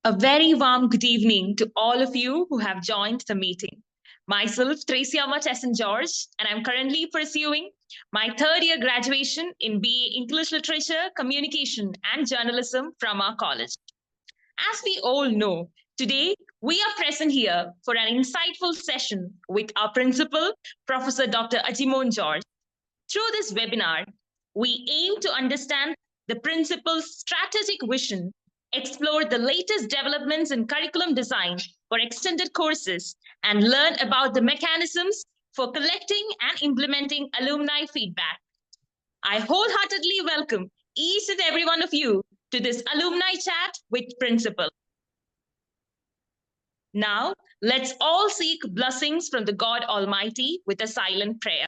A very warm good evening to all of you who have joined the meeting. Myself, Traciama Tesson George, and I'm currently pursuing my third year graduation in BA English Literature, Communication, and Journalism from our college. As we all know, today we are present here for an insightful session with our principal, Professor Dr. Ajimon George. Through this webinar, we aim to understand the principal's strategic vision, explore the latest developments in curriculum design for extended courses, and learn about the mechanisms for collecting and implementing alumni feedback. I wholeheartedly welcome each and every one of you to this alumni chat with principal. Now, let's all seek blessings from the God Almighty with a silent prayer.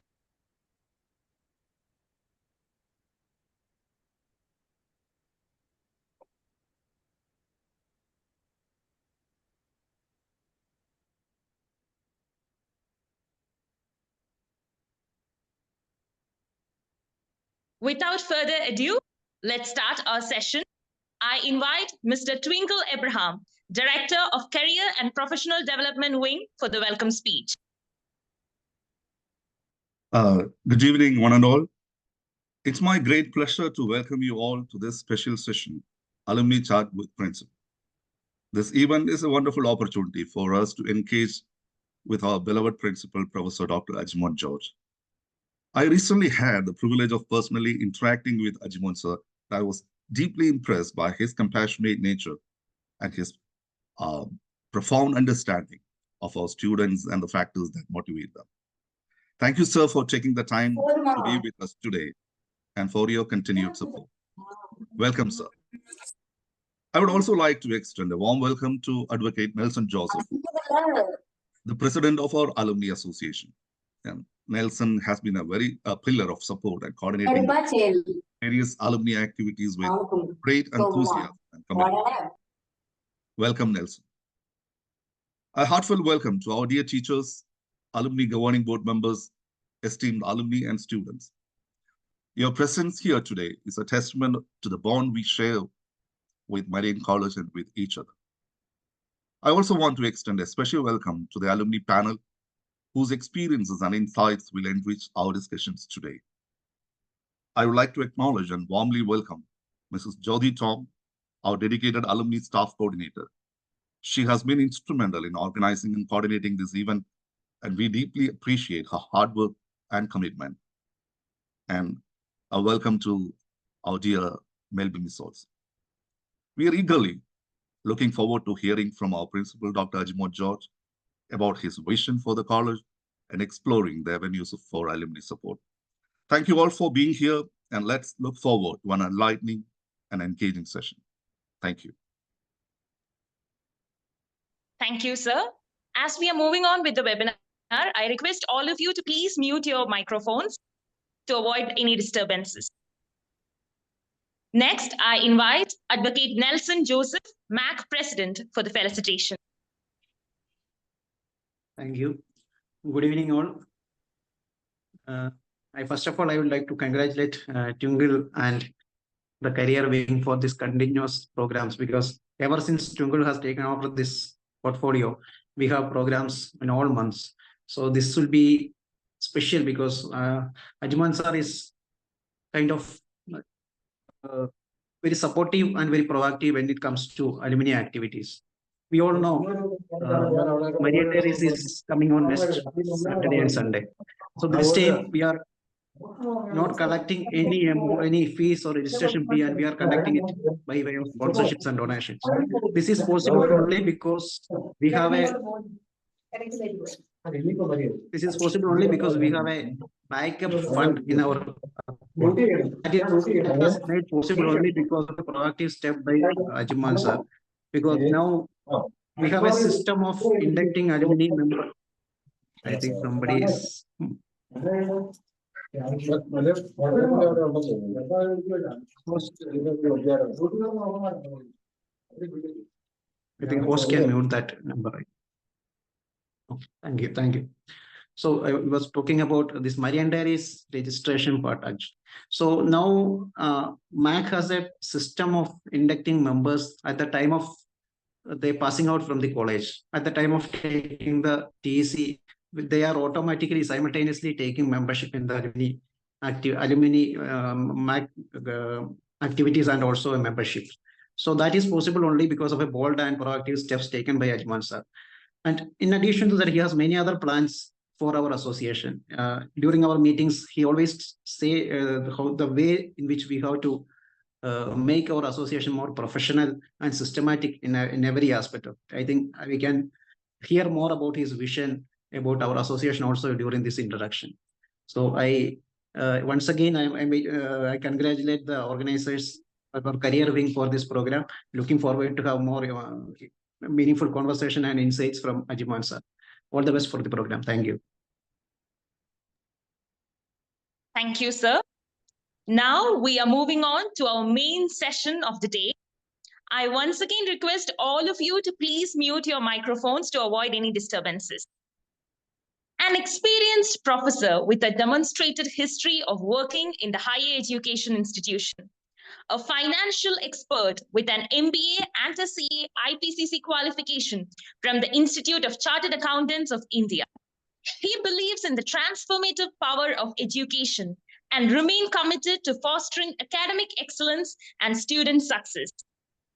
Without further ado, let's start our session. I invite Mr. Twinkle Abraham, Director of Career and Professional Development Wing, for the welcome speech. Good evening, one and all. It's my great pleasure to welcome you all to this special session, Alumni Chat with Principal. This event is a wonderful opportunity for us to engage with our beloved principal, Professor Dr. Ajimon George. I recently had the privilege of personally interacting with Ajimon sir. I was deeply impressed by his compassionate nature and his profound understanding of our students and the factors that motivate them. Thank you, sir, for taking the time to be with us today and for your continued support. Welcome, sir. I would also like to extend a warm welcome to Advocate Nelson Joseph, the president of our Alumni Association. And Nelson has been a pillar of support and coordinating various alumni activities with great enthusiasm and commitment. Welcome, Nelson. A heartfelt welcome to our dear teachers, alumni governing board members, esteemed alumni and students. Your presence here today is a testament to the bond we share with Marian College and with each other. I also want to extend a special welcome to the alumni panel, whose experiences and insights will enrich our discussions today. I would like to acknowledge and warmly welcome Mrs. Jyoti Tom, our dedicated alumni staff coordinator. She has been instrumental in organizing and coordinating this event, and we deeply appreciate her hard work and commitment. And a welcome to our dear Melby Miss also. We are eagerly looking forward to hearing from our principal, Dr. Ajimon George, about his vision for the college and exploring the avenues for alumni support. Thank you all for being here, and let's look forward to an enlightening and engaging session. Thank you. Thank you, sir. As we are moving on with the webinar, I request all of you to please mute your microphones to avoid any disturbances. Next, I invite Advocate Nelson Joseph, MAC President, for the felicitation. Thank you. Good evening, all. First of all, I would like to congratulate Twinkle and the career wing for this continuous programs, because ever since Twinkle has taken over this portfolio, we have programs in all months. So this will be special because Ajimon sir is kind of very supportive and very proactive when it comes to alumni activities. We all know Marian is coming on next Saturday and Sunday. So this time we are not collecting any fees or registration fee, and we are conducting it by way of sponsorships and donations. This is possible only because we have a backup fund in our. It is made possible only because of the proactive step by Ajimon sir. Because now we have a system of inducting alumni members. I think somebody is. I think host can mute that number. Oh, thank you. So I was talking about this Marian Diaries registration part. So now MAC has a system of inducting members at the time of they passing out from the college. At the time of taking the TC, they are automatically simultaneously taking membership in the alumni activities and also a membership. So that is possible only because of a bold and proactive steps taken by Ajman sir. And in addition to that, he has many other plans for our association. During our meetings, he always say how the way in which we have to make our association more professional and systematic in every aspect of it. I think we can hear more about his vision about our association also during this introduction. So I once again I congratulate the organizers for career wing for this program. Looking forward to have more meaningful conversation and insights from Ajman sir. All the best for the program. Thank you. Thank you, sir. Now we are moving on to our main session of the day. I once again request all of you to please mute your microphones to avoid any disturbances. An experienced professor with a demonstrated history of working in the higher education institution, a financial expert with an MBA and a CA IPCC qualification from the Institute of Chartered Accountants of India. He believes in the transformative power of education and remain committed to fostering academic excellence and student success.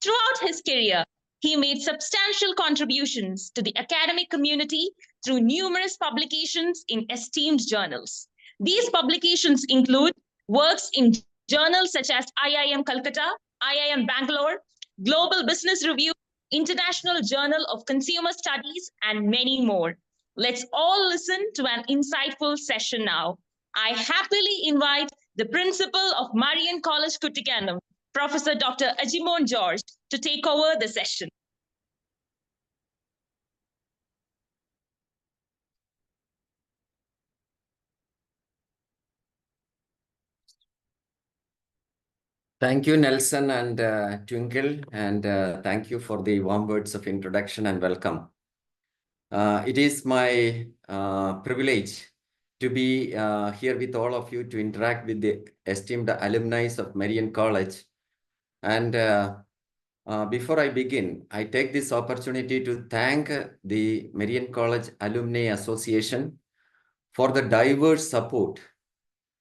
Throughout his career, he made substantial contributions to the academic community through numerous publications in esteemed journals. These publications include works in journals such as IIM Calcutta, IIM Bangalore, Global Business Review, International Journal of Consumer Studies, and many more. Let's all listen to an insightful session now. I happily invite the principal of Marian College, Kuttikkanam, Professor Dr. Ajimon George, to take over the session. Thank you, Nelson and Twinkle, and thank you for the warm words of introduction and welcome. It is my privilege to be here with all of you to interact with the esteemed alumni of Marian College. And before I begin, I take this opportunity to thank the Marian College Alumni Association for the diverse support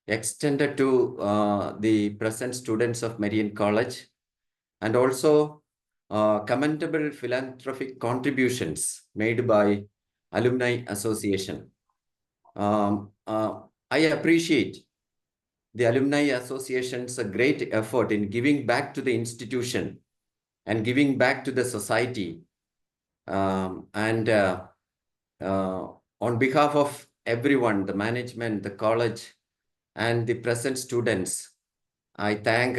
extended to the present students of Marian College, and also commendable philanthropic contributions made by Alumni Association. I appreciate the Alumni Association's great effort in giving back to the institution and giving back to the society. On behalf of everyone, the management, the college, and the present students, I thank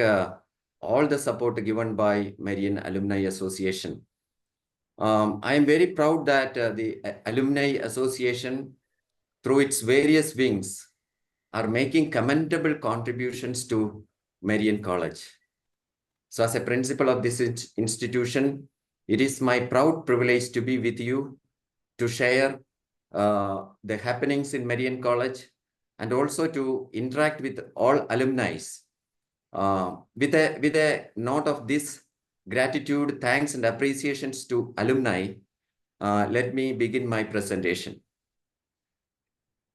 all the support given by Marian Alumni Association. I am very proud that the Alumni Association, through its various wings, are making commendable contributions to Marian College. So as a principal of this institution, it is my proud privilege to be with you to share the happenings in Marian College and also to interact with all alumni. With a note of this gratitude, thanks and appreciations to alumni, let me begin my presentation.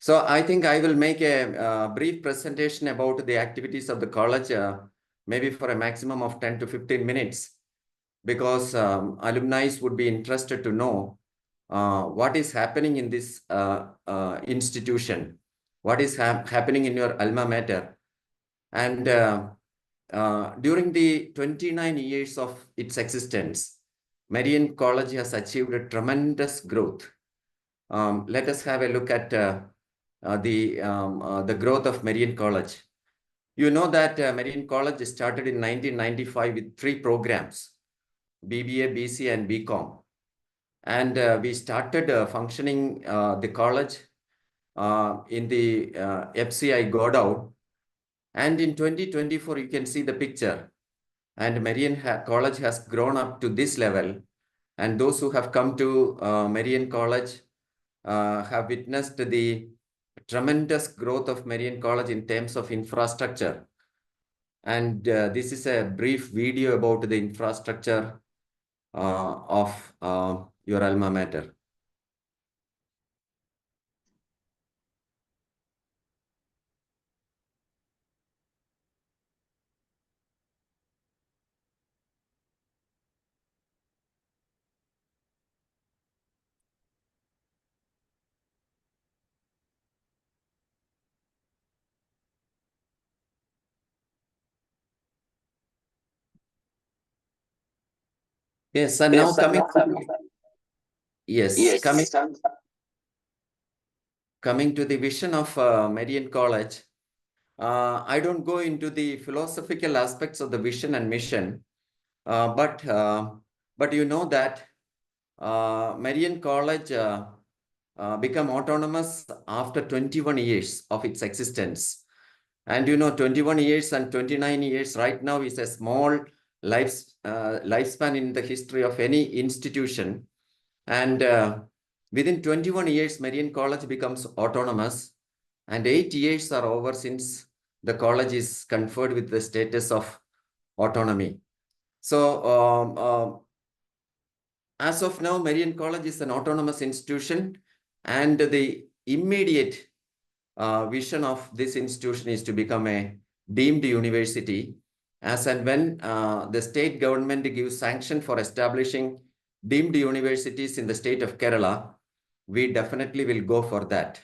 So I think I will make a brief presentation about the activities of the college, maybe for a maximum of 10 to 15 minutes, because alumni would be interested to know what is happening in this institution, what is happening in your alma mater. And during the 29 years of its existence, Marian College has achieved a tremendous growth. Let us have a look at the growth of Marian College. You know that Marian College started in 1995 with 3 programs, BBA, BC, and BCom. And we started functioning the college in the FCI Godown. And in 2024, you can see the picture. And Marian College has grown up to this level. And those who have come to Marian College have witnessed the tremendous growth of Marian College in terms of infrastructure. And this is a brief video about the infrastructure of your alma mater. Yes, and now coming coming to the vision of Marian College. I don't go into the philosophical aspects of the vision and mission, but you know that Marian College become autonomous after 21 years of its existence. And 21 years and 29 years right now is a small lifespan in the history of any institution. And within 21 years, Marian College becomes autonomous, and 8 years are over since the college is conferred with the status of autonomy. So as of now, Marian College is an autonomous institution, and the immediate vision of this institution is to become a deemed university, as and when the state government gives sanction for establishing deemed universities in the state of Kerala, we definitely will go for that.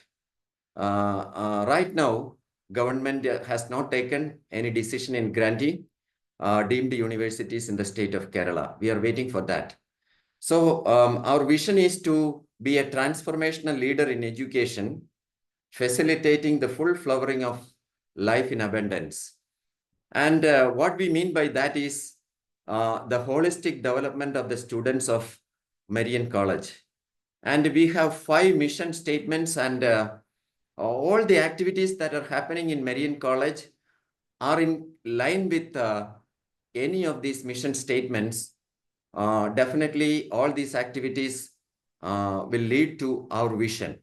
Right now, government has not taken any decision in granting deemed universities in the state of Kerala. We are waiting for that. So our vision is to be a transformational leader in education, facilitating the full flowering of life in abundance. And what we mean by that is the holistic development of the students of Marian College. And we have 5 mission statements, and all the activities that are happening in Marian College are in line with any of these mission statements. Definitely all these activities will lead to our vision.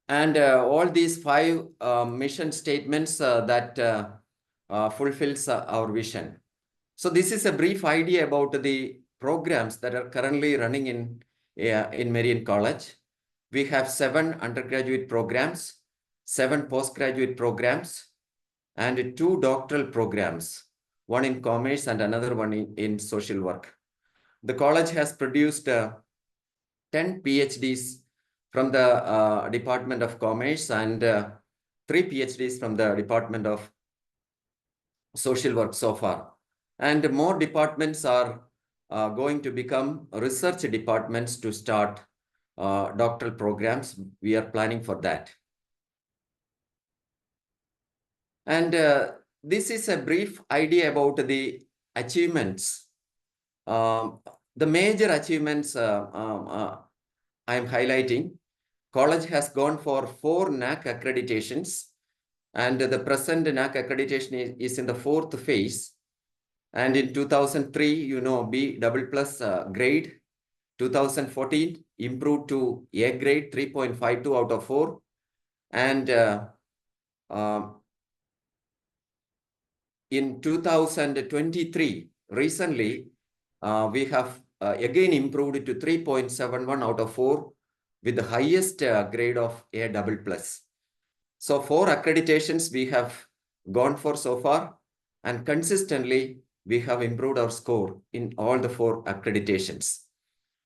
And all these 5 mission statements that fulfills our vision. So this is a brief idea about the programs that are currently running in Marian College. We have 7 undergraduate programs, 7 postgraduate programs, and 2 doctoral programs, one in commerce and another one in social work. The college has produced 10 PhDs from the Department of Commerce and 3 PhDs from the Department of Social Work so far. And more departments are going to become research departments to start doctoral programs. We are planning for that. And this is a brief idea about the achievements. The major achievements I am highlighting. College has gone for 4 NAC accreditations, and the present NAC accreditation is in the 4th phase. And in 2003, B++ grade. 2014 improved to A grade, 3.52 out of 4. And in 2023, recently, we have again improved to 3.71 out of 4 with the highest grade of A++. So 4 accreditations we have gone for so far, and consistently we have improved our score in all the 4 accreditations.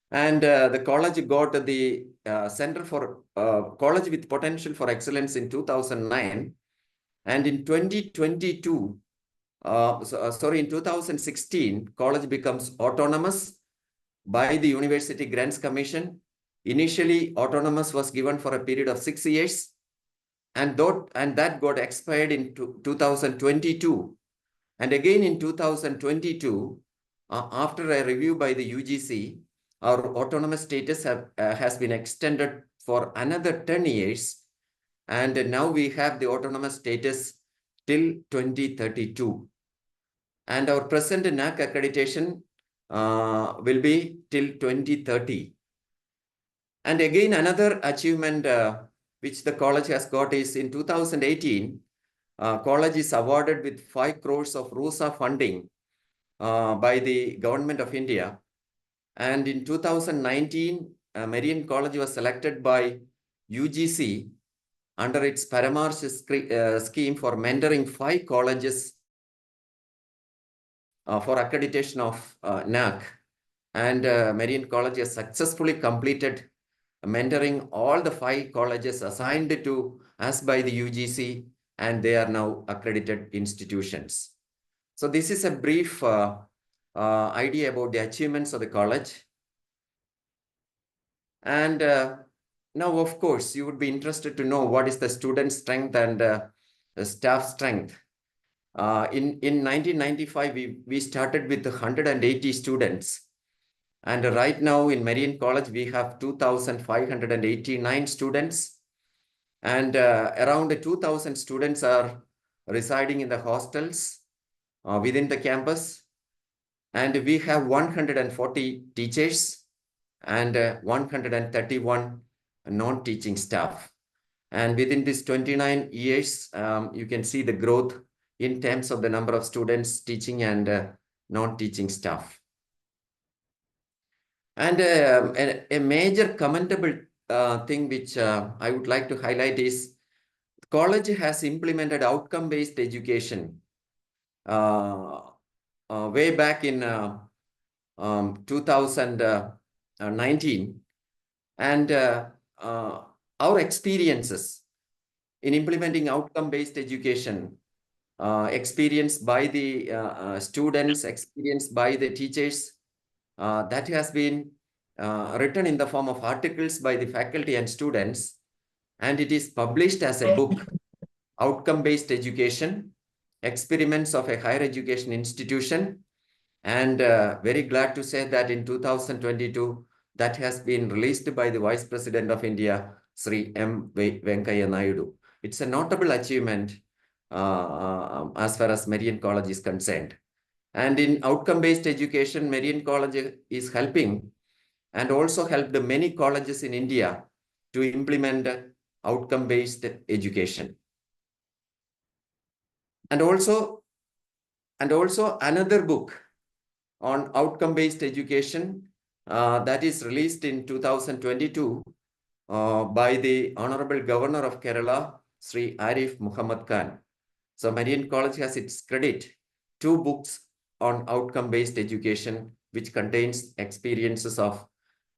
And the college got the Center for College with Potential for Excellence in 2009. And in 2022, in 2016, college becomes autonomous by the University Grants Commission. Initially, autonomous was given for a period of 6 years, and that got expired in 2022. And again in 2022, after a review by the UGC, our autonomous status has been extended for another 10 years. And now we have the autonomous status till 2032. And our present NAC accreditation will be till 2030. And again, another achievement which the college has got is in 2018, college is awarded with 5 crores of RUSA funding by the government of India. And in 2019, Marian College was selected by UGC under its Paramarsh scheme for mentoring 5 colleges for accreditation of NAC. And Marian College has successfully completed mentoring all the 5 colleges assigned to us by the UGC, and they are now accredited institutions. So this is a brief idea about the achievements of the college. And now, of course, you would be interested to know what is the student strength and the staff strength. In 1995, we started with 180 students. And right now in Marian College, we have 2,589 students. And around 2,000 students are residing in the hostels within the campus. And we have 140 teachers and 131 non-teaching staff. And within these 29 years, you can see the growth in terms of the number of students, teaching and non-teaching staff. And a major commendable thing which I would like to highlight is the college has implemented outcome-based education way back in 2019. And our experiences in implementing outcome-based education, experienced by the students, experienced by the teachers, that has been written in the form of articles by the faculty and students, and it is published as a book, Outcome-Based Education, Experiments of a Higher Education Institution. And very glad to say that in 2022, that has been released by the Vice President of India, Sri M. Venkaiah Naidu. It's a notable achievement as far as Marian College is concerned. And in outcome-based education, Marian College is helping and also helped many colleges in India to implement outcome-based education. And also another book on outcome-based education that is released in 2022 by the Honorable Governor of Kerala, Sri Arif Muhammad Khan. So Marian College has its credit 2 books on outcome-based education, which contains experiences of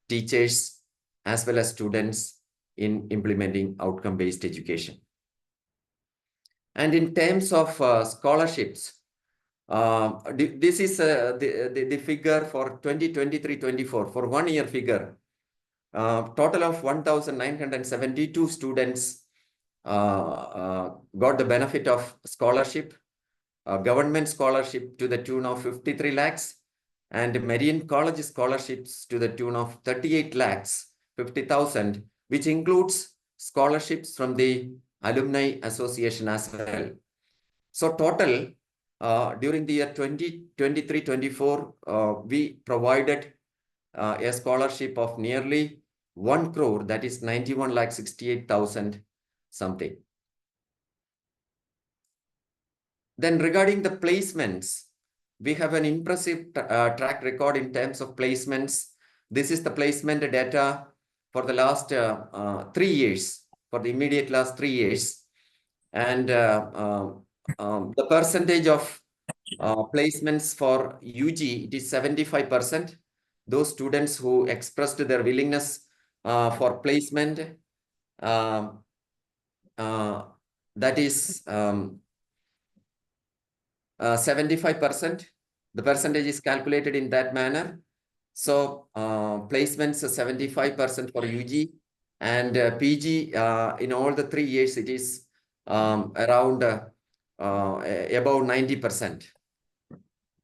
teachers as well as students in implementing outcome-based education. And in terms of scholarships, this is the figure for 2023-24 for 1 year figure. Total of 1,972 students got the benefit of scholarship, government scholarship to the tune of 53 lakhs, and Marian College scholarships to the tune of 38 lakhs 50,000, which includes scholarships from the Alumni Association as well. So total, during the year 2023-24, we provided a scholarship of nearly 1 crore, that is 91,68,000 something. Then regarding the placements, we have an impressive track record in terms of placements. This is the placement data for the last 3 years, for the immediate last 3 years. And the percentage of placements for UG, it is 75%. Those students who expressed their willingness for placement, that is 75%. The percentage is calculated in that manner. So placements 75% for UG, and PG in all the 3 years, it is around above 90%.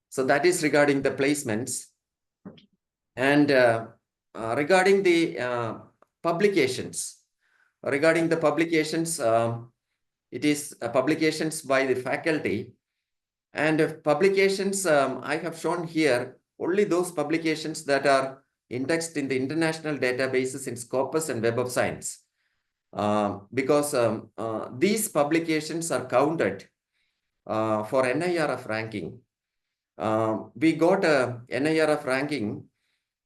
So that is regarding the placements. And regarding the publications, it is publications by the faculty. And publications, I have shown here only those publications that are indexed in the international databases in Scopus and Web of Science. Because these publications are counted for NIRF ranking. We got a NIRF ranking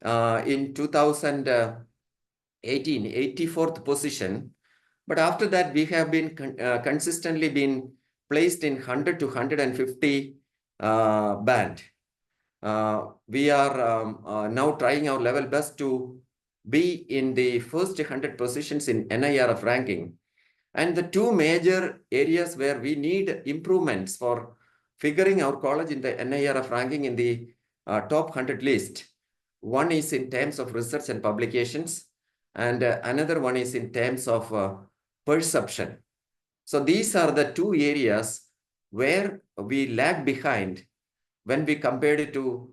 in 2018, 84th position. But after that, we have been consistently been placed in 100 to 150 band. We are now trying our level best to be in the first 100 positions in NIRF ranking. And the two major areas where we need improvements for figuring our college in the NIRF ranking in the top 100 list. One is in terms of research and publications, and another one is in terms of perception. So these are the two areas where we lag behind when we compared it to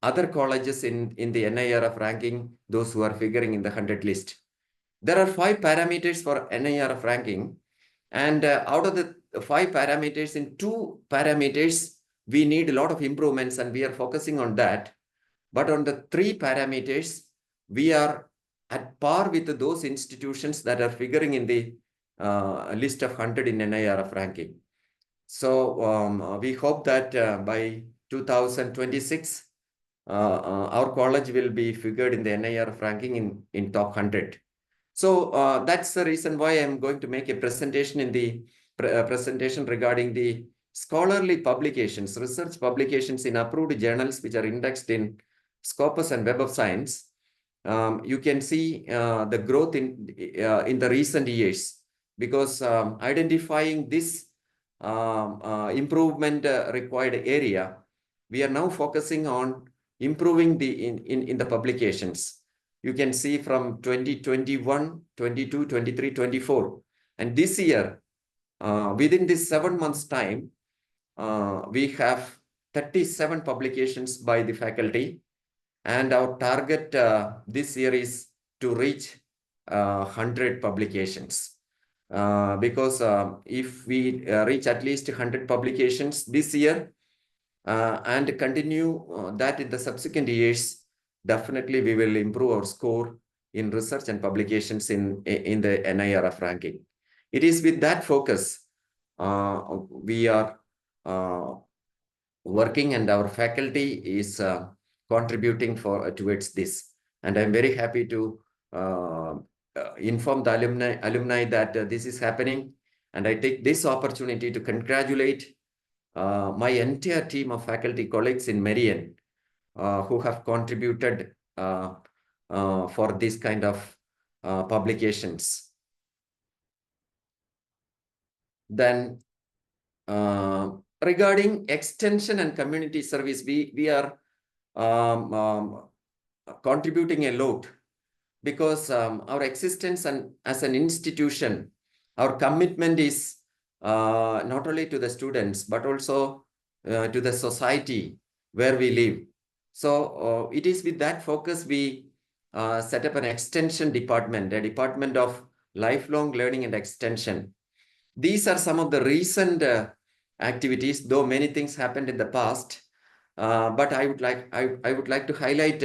other colleges in the NIRF ranking, those who are figuring in the 100 list. There are 5 parameters for NIRF ranking, and out of the 5 parameters, in 2 parameters, we need a lot of improvements, and we are focusing on that. But on the 3 parameters, we are at par with those institutions that are figuring in the list of 100 in NIRF ranking. So we hope that by 2026, our college will be figured in the NIRF ranking in top 100. So that's the reason why I'm going to make a presentation in the presentation regarding the scholarly publications, research publications in approved journals which are indexed in Scopus and Web of Science. You can see the growth in the recent years, because identifying this improvement required area, we are now focusing on improving the in the publications. You can see from 2021, 22, 23, 24. And this year, within this 7 months time, we have 37 publications by the faculty. And our target this year is to reach 100 publications. Because if we reach at least 100 publications this year and continue that in the subsequent years, definitely we will improve our score in research and publications in the NIRF ranking. It is with that focus we are working, and our faculty is contributing towards this. And I'm very happy to inform the alumni that this is happening. And I take this opportunity to congratulate my entire team of faculty colleagues in Marian who have contributed for this kind of publications. Then regarding extension and community service, we are contributing a lot, because our existence as an institution, our commitment is not only to the students, but also to the society where we live. So it is with that focus we set up an extension department, a department of lifelong learning and extension. These are some of the recent activities, though many things happened in the past. But I would like to highlight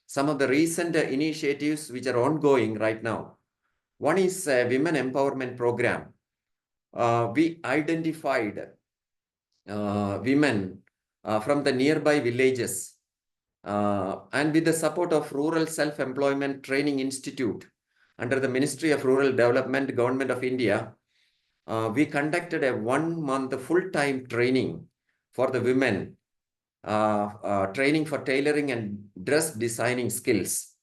some of the recent initiatives which are ongoing right now. One is a women empowerment program. We identified women from the nearby villages, and with the support of Rural Self-Employment Training Institute under the Ministry of Rural Development, Government of India, we conducted a 1-month full-time training for the women, training for tailoring and dress designing skills.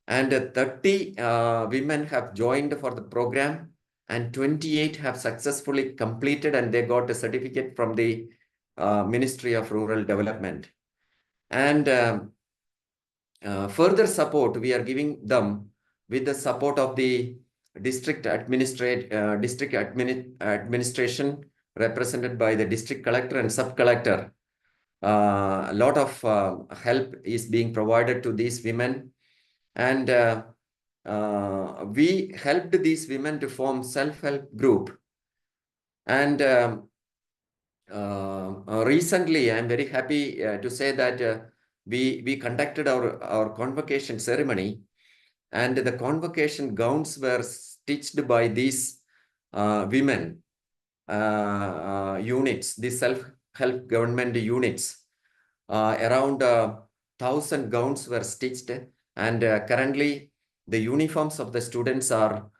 And 30 women have joined for the program, and 28 have successfully completed, and they got a certificate from the Ministry of Rural Development. And further support we are giving them with the support of the district administration represented by the district collector and sub-collector. A lot of help is being provided to these women, and we helped these women to form self-help group. And recently, I'm very happy to say that we conducted our convocation ceremony, and the convocation gowns were stitched by these women units, these self government units. Around 1,000 gowns were stitched, and currently the uniforms of the students are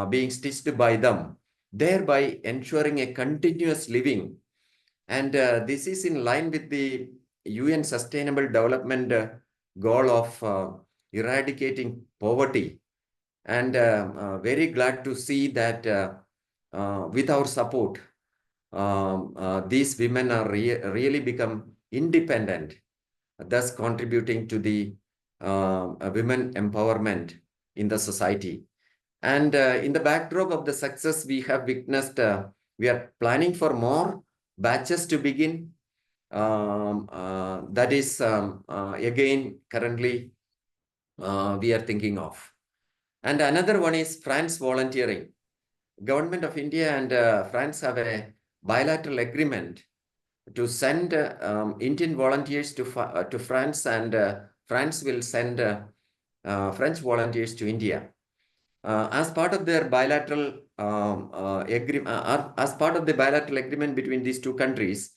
being stitched by them, thereby ensuring a continuous living. And this is in line with the UN Sustainable Development goal of eradicating poverty. And very glad to see that with our support, these women are really become independent, thus contributing to the women empowerment in the society. And in the backdrop of the success we have witnessed, we are planning for more batches to begin. That is again currently we are thinking of. And another one is France volunteering. Government of India and France have a bilateral agreement to send Indian volunteers to France, and France will send French volunteers to India. As part of their bilateral agreement between these two countries,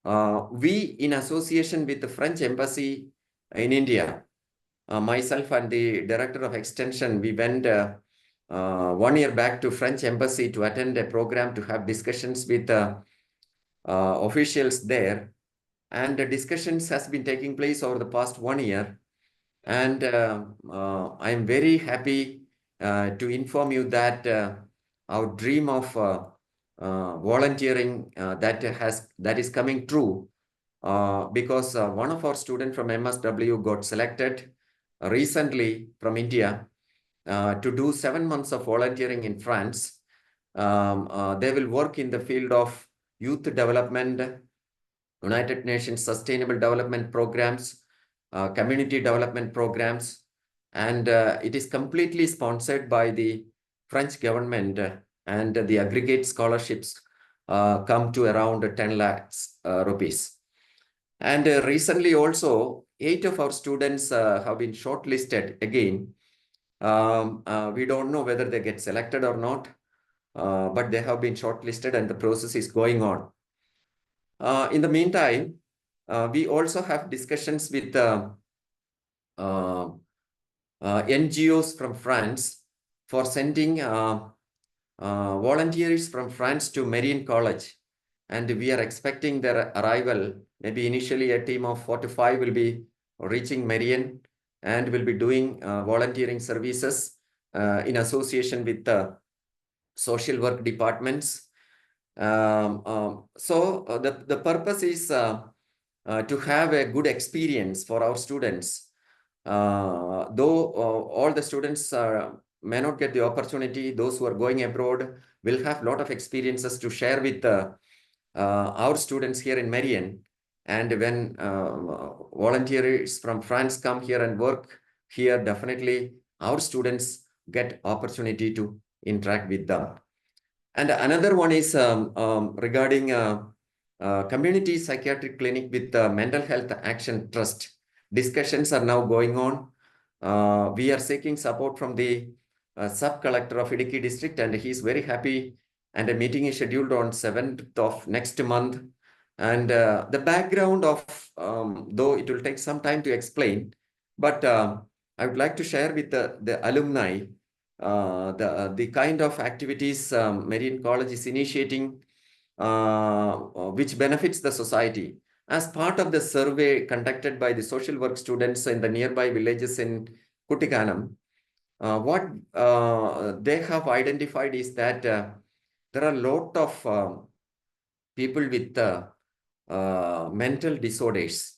we, in association with the French embassy in India, myself and the director of extension, we went 1 year back to French embassy to attend a program to have discussions with officials there. And the discussions has been taking place over the past 1 year. And I am very happy to inform you that our dream of volunteering that is coming true, because one of our students from MSW got selected recently from India to do 7 months of volunteering in France. They will work in the field of youth development, United Nations Sustainable Development Programs, community development programs, and it is completely sponsored by the French government, and the aggregate scholarships come to around 10 lakhs rupees. And recently also, 8 of our students have been shortlisted again. We don't know whether they get selected or not, but they have been shortlisted and the process is going on. In the meantime, we also have discussions with NGOs from France for sending volunteers from France to Marian College. And we are expecting their arrival. Maybe initially a team of 4 to 5 will be reaching Marian and will be doing volunteering services in association with the social work departments. So the purpose is to have a good experience for our students. Though all the students may not get the opportunity, those who are going abroad will have a lot of experiences to share with our students here in Marian. And when volunteers from France come here and work here, definitely our students get opportunity to interact with them. And another one is regarding community psychiatric clinic with the Mental Health Action Trust. Discussions are now going on. We are seeking support from the sub-collector of Idukki district, and he is very happy. And a meeting is scheduled on 7th of next month. And the background of, though it will take some time to explain, but I would like to share with the alumni the kind of activities Marian College is initiating, which benefits the society. As part of the survey conducted by the social work students in the nearby villages in Kuttikkanam, what they have identified is that there are a lot of people with mental disorders,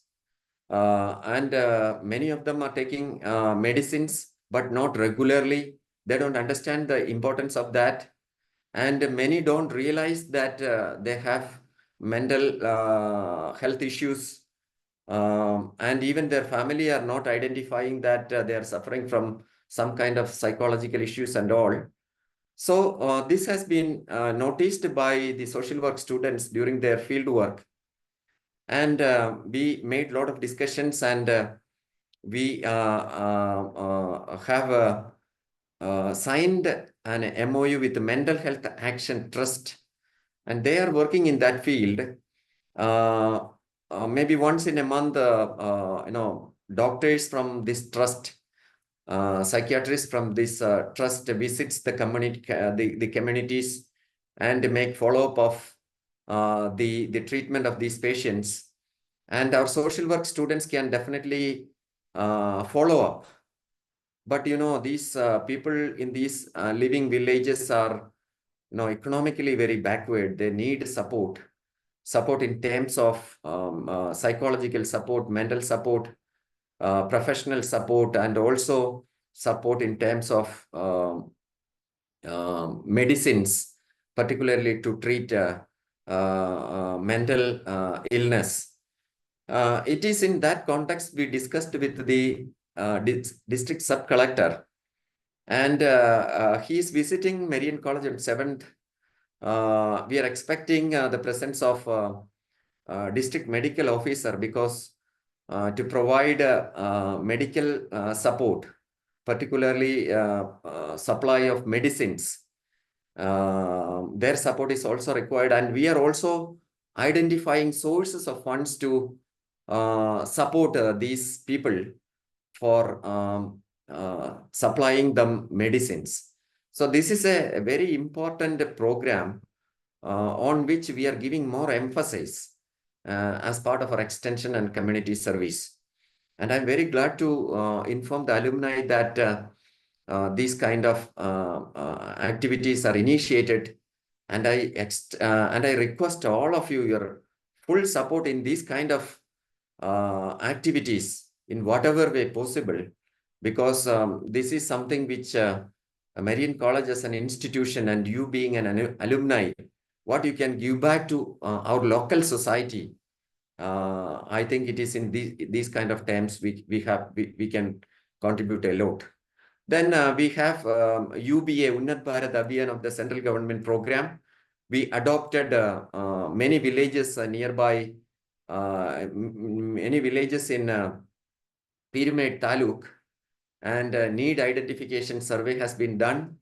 and many of them are taking medicines, but not regularly. They don't understand the importance of that. And many don't realize that they have mental health issues. And even their family are not identifying that they are suffering from some kind of psychological issues and all. So this has been noticed by the social work students during their field work. And we made a lot of discussions, and we have signed an MOU with the Mental Health Action Trust, and they are working in that field. maybe once in a month, doctors from this trust, psychiatrists from this trust visits the community, the communities, and make follow-up of the treatment of these patients. And our social work students can definitely follow up. But these people in these living villages are economically very backward. They need support in terms of psychological support, mental support, professional support, and also support in terms of medicines, particularly to treat mental illness. It is in that context we discussed with the district sub-collector, and he is visiting Marian College on 7th. We are expecting the presence of district medical officer, because to provide medical support, particularly supply of medicines. Their support is also required, and we are also identifying sources of funds to support these people for supplying them medicines. So this is a very important program on which we are giving more emphasis as part of our extension and community service. And I'm very glad to inform the alumni that these kind of activities are initiated, and I request all of you your full support in these kind of activities in whatever way possible, because this is something which Marian College as an institution, and you being an alumni, what you can give back to our local society. I think it is in these kind of terms we can contribute a lot. Then we have UBA, Unnat Bharat Abhiyan of the central government program. We adopted many villages nearby, many villages in Pyramid Taluk, and need identification survey has been done,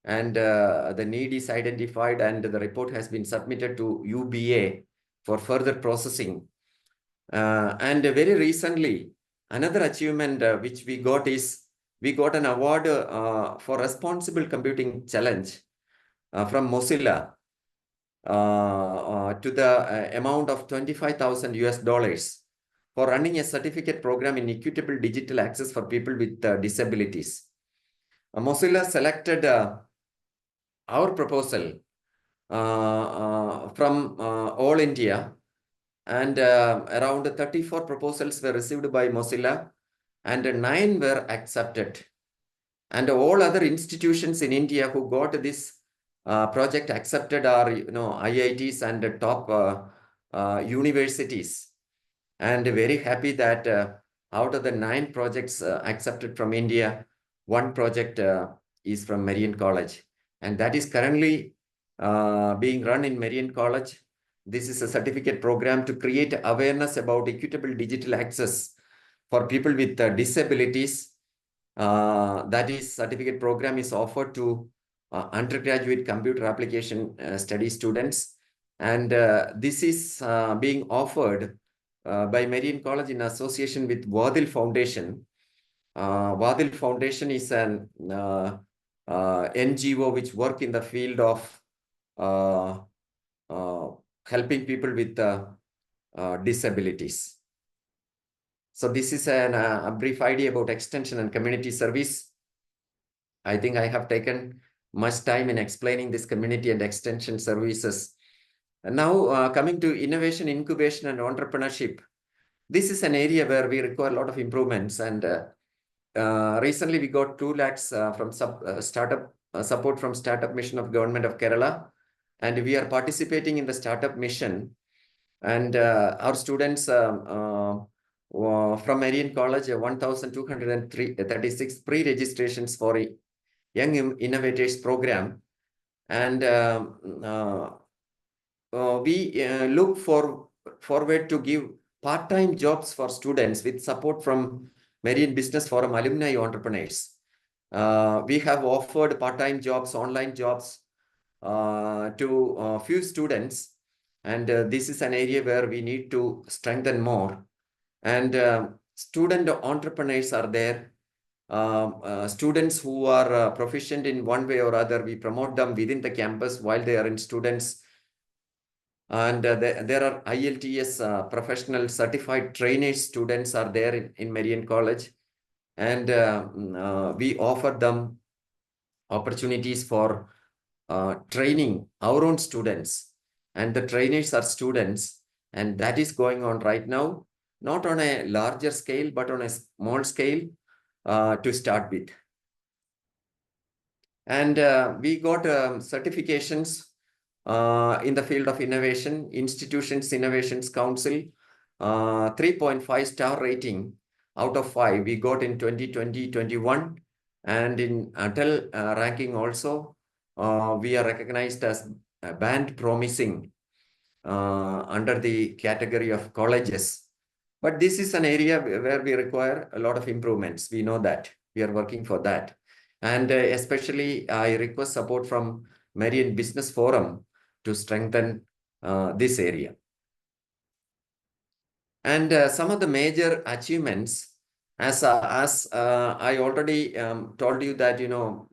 and the need is identified, and the report has been submitted to UBA for further processing. And very recently, another achievement which we got is, we got an award for Responsible Computing Challenge from Mozilla to the amount of $25,000 for running a certificate program in equitable digital access for people with disabilities. Mozilla selected our proposal from all India, and around 34 proposals were received by Mozilla, and 9 were accepted. And all other institutions in India who got this project accepted are IITs and top universities. And very happy that out of the 9 projects accepted from India, 1 project is from Marian College, and that is currently being run in Marian College. This is a certificate program to create awareness about equitable digital access for people with disabilities. That is, certificate program is offered to undergraduate computer application study students, and this is being offered by Marian College in association with Wadil Foundation. Wadil Foundation is an NGO which work in the field of helping people with disabilities. So this is a brief idea about extension and community service. I think I have taken much time in explaining this community and extension services. And now coming to innovation, incubation, and entrepreneurship. This is an area where we require a lot of improvements. And recently we got 2 lakhs from startup support from Startup Mission of Government of Kerala. And we are participating in the Startup Mission. And our students from Marian College, 1,236 pre-registrations for a Young Innovators program. And we look forward to give part-time jobs for students with support from Marian Business Forum alumni entrepreneurs. We have offered part-time jobs, online jobs to a few students, And this is an area where we need to strengthen more. And student entrepreneurs are there. Students who are proficient in one way or other, we promote them within the campus while they are in students. And there are IELTS professional certified trainers students are there in Marian College. And we offer them opportunities for training our own students. And the trainers are students. And that is going on right now, not on a larger scale, but on a small scale to start with. And we got certifications in the field of innovation, Institutions Innovations Council, 3.5 star rating out of 5 we got in 2020-21, and in Atal ranking also we are recognized as a band promising under the category of colleges. But this is an area where we require a lot of improvements. We know that. We are working for that. And especially I request support from Marian Business Forum to strengthen this area. And some of the major achievements, as I already told you that,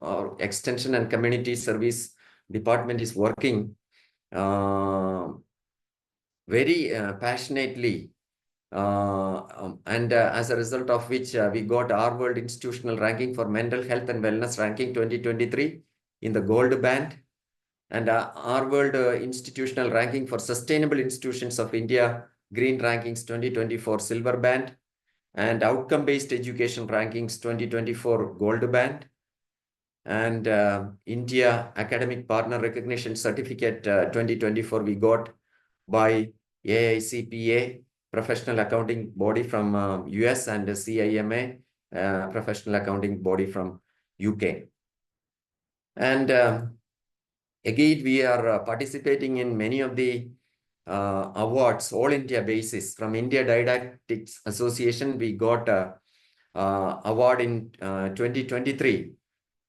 our extension and community service department is working very passionately. And as a result of which we got our World Institutional Ranking for Mental Health and Wellness Ranking 2023 in the gold band, and our World Institutional Ranking for Sustainable Institutions of India Green Rankings 2024 silver band, and Outcome-Based Education Rankings 2024 gold band, and India Academic Partner Recognition Certificate 2024 we got by AICPA, professional accounting body from US, and CIMA, professional accounting body from UK. And again, we are participating in many of the awards, all India basis. From India Didactics Association, we got award in 2023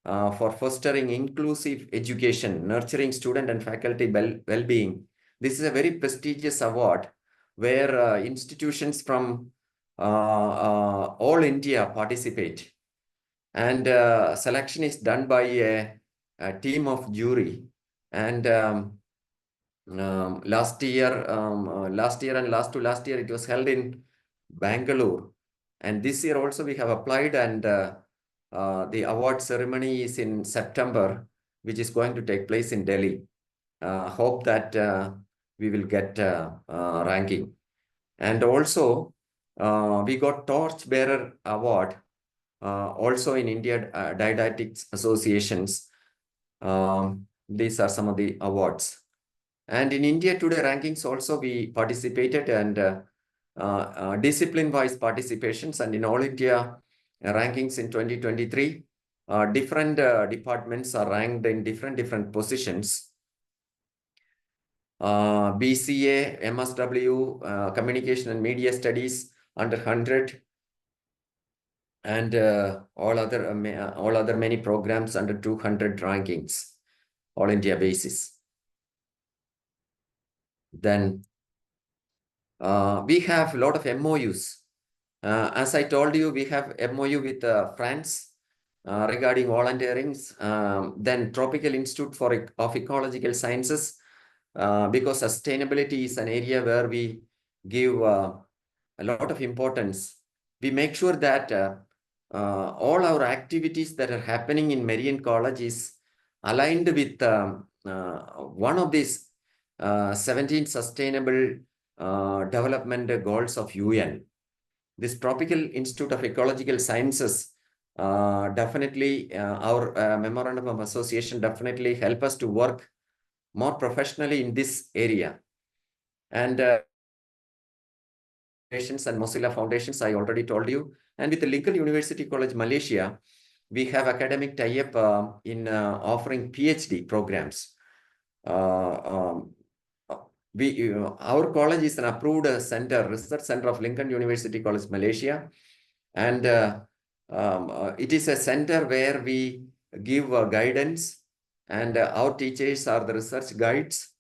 for fostering inclusive education, nurturing student and faculty well-being. This is a very prestigious award where institutions from all India participate. And selection is done by a team of jury. And last year and last to last year, it was held in Bangalore. And this year also we have applied, and the award ceremony is in September, which is going to take place in Delhi. Hope that we will get ranking. And also we got Torchbearer Award also in India Didactics Associations. These are some of the awards. And in India Today rankings also we participated, and discipline-wise participations, and in all India rankings in 2023, different departments are ranked in different positions. BCA, MSW, Communication and Media Studies under 100, and all other many programs under 200 rankings, all India basis. Then we have a lot of MOUs. As I told you, we have MOU with France regarding volunteerings. Then Tropical Institute of Ecological Sciences, because sustainability is an area where we give a lot of importance. We make sure that all our activities that are happening in Marian College is aligned with one of these 17 sustainable development goals of UN. This Tropical Institute of Ecological Sciences definitely, our memorandum of association definitely help us to work more professionally in this area. And and Mozilla Foundations, I already told you. And with the Lincoln University College Malaysia, we have academic tie-up in offering PhD programs. Our college is an approved research center of Lincoln University College Malaysia, and it is a center where we give guidance, and our teachers are the research guides.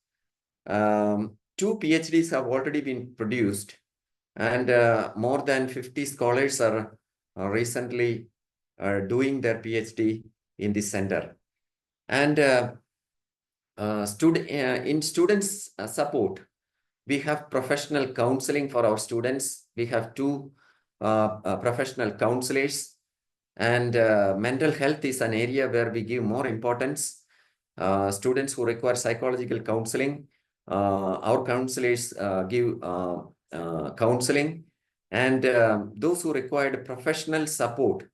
2 PhDs have already been produced, and more than 50 scholars are recently doing their PhD in this center. And in students support, we have professional counseling for our students. We have 2 professional counselors, and mental health is an area where we give more importance. Students who require psychological counseling, our counselors give counseling, and those who required professional support,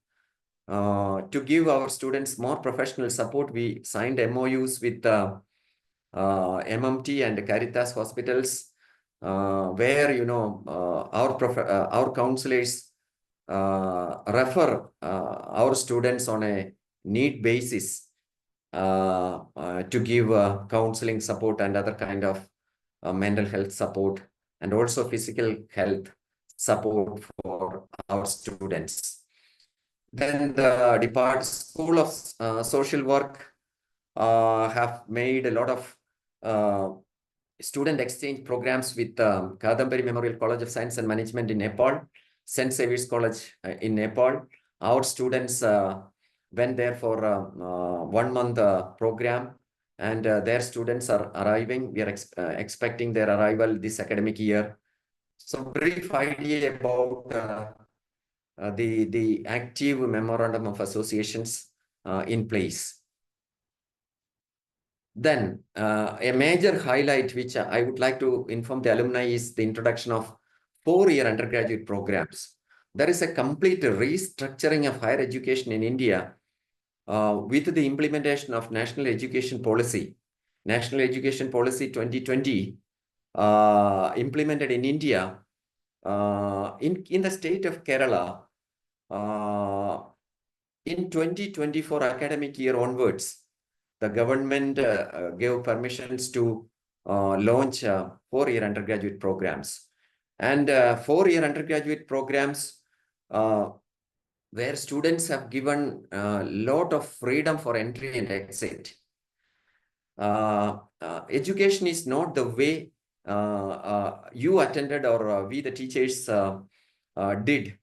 to give our students more professional support, we signed MOUs with MMT and Caritas hospitals, where our counselors refer our students on a need basis to give counseling support and other kind of mental health support, and also physical health support for our students. Then the School of Social Work have made a lot of student exchange programs with Kadambari Memorial College of Science and Management in Nepal, St. Xavier's College in Nepal. Our students went there for a 1-month program, and their students are arriving. We are expecting their arrival this academic year. So brief idea about the active memorandum of associations in place. Then a major highlight which I would like to inform the alumni is the introduction of 4-year undergraduate programs. There is a complete restructuring of higher education in India with the implementation of National Education Policy. National Education Policy 2020 implemented in India. In the state of Kerala, in 2024 academic year onwards, the government gave permissions to launch 4-year undergraduate programs. And 4-year undergraduate programs where students have given a lot of freedom for entry and exit. Education is not the way you attended or we the teachers did.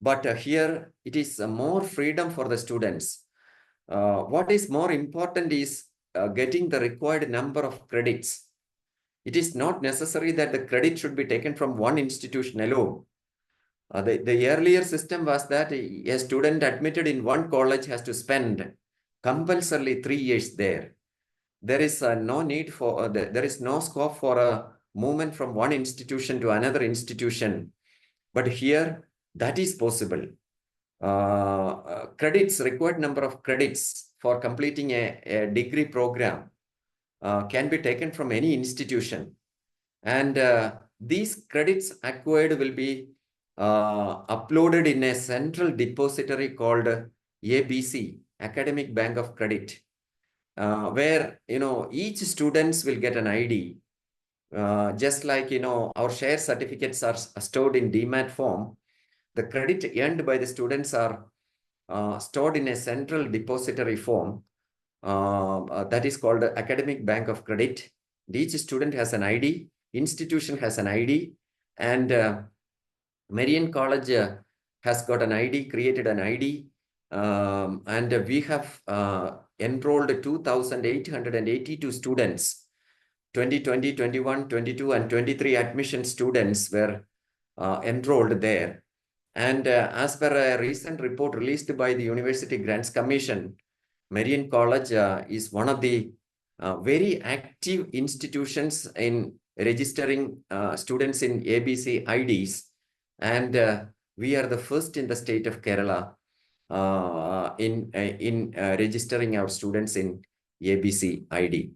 But here it is more freedom for the students. What is more important is getting the required number of credits. It is not necessary that the credit should be taken from one institution alone. The earlier system was that a student admitted in one college has to spend compulsorily 3 years there. There is no need for, there is no scope for a movement from one institution to another institution. But here, that is possible. Credits, required number of credits for completing a degree program can be taken from any institution. And these credits acquired will be uploaded in a central depository called ABC, Academic Bank of Credit, where, each students will get an ID. Just like, our share certificates are stored in DMAT form, the credit earned by the students are stored in a central depository form that is called Academic Bank of Credit. Each student has an ID, institution has an ID, and Marian College has got an ID, created an ID, and we have enrolled 2,882 students. 2020, 21, 22, and 23 admission students were enrolled there. And as per a recent report released by the University Grants Commission, Marian College is one of the very active institutions in registering students in ABC IDs. And we are the first in the state of Kerala in registering our students in ABC ID.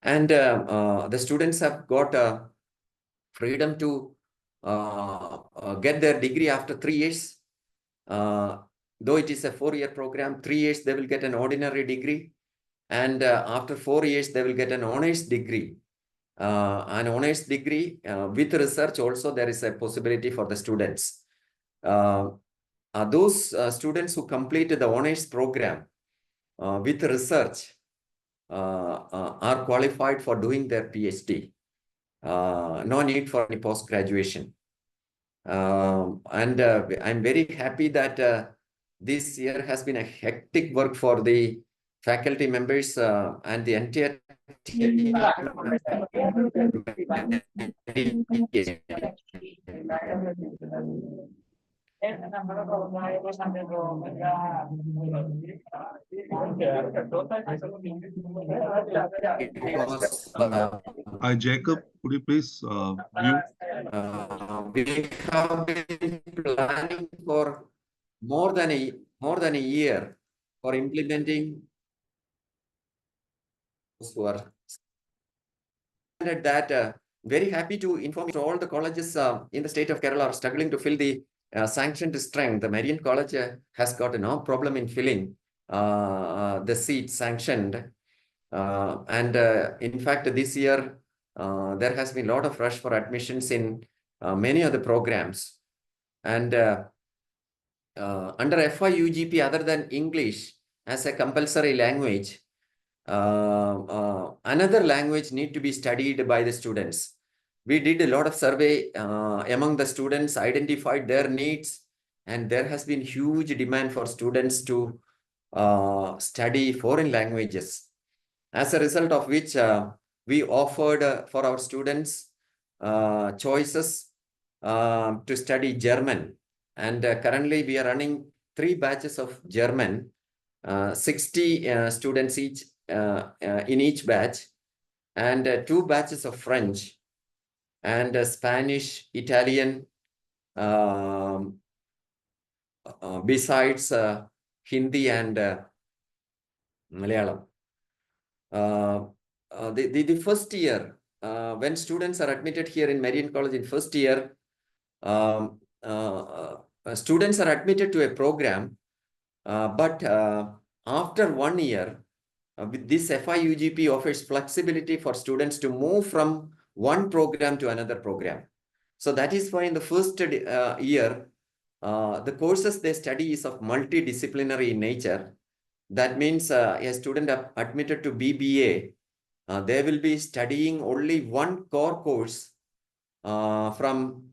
And the students have got freedom to get their degree after 3 years. Though it is a 4-year program, 3 years they will get an ordinary degree. And after 4 years, they will get an honors degree. An honors degree with research also, there is a possibility for the students. Those students who completed the honors program with research are qualified for doing their PhD. no need for any post-graduation. And I'm very happy that this year has been a hectic work for the faculty members and the entire team. It was, Hi, Jacob. Could you please mute? we have been planning for more than a year for implementing who are that. Very happy to inform you all the colleges in the state of Kerala are struggling to fill the sanctioned strength. The Marian College has got no problem in filling the seats sanctioned. And in fact, this year, there has been a lot of rush for admissions in many of the programs. And under FIUGP, other than English as a compulsory language, another language need to be studied by the students. We did a lot of survey among the students, identified their needs, and there has been huge demand for students to study foreign languages. As a result of which, we offered for our students choices to study German. And currently we are running 3 batches of German, 60 students each in each batch, and 2 batches of French, and Spanish, Italian, besides Hindi and Malayalam. The first year, when students are admitted here in Marian College in first year, students are admitted to a program, but after 1 year, with this FIUGP offers flexibility for students to move from one program to another program. So that is why in the first year, the courses they study is of multidisciplinary in nature. That means a student admitted to BBA, they will be studying only one core course from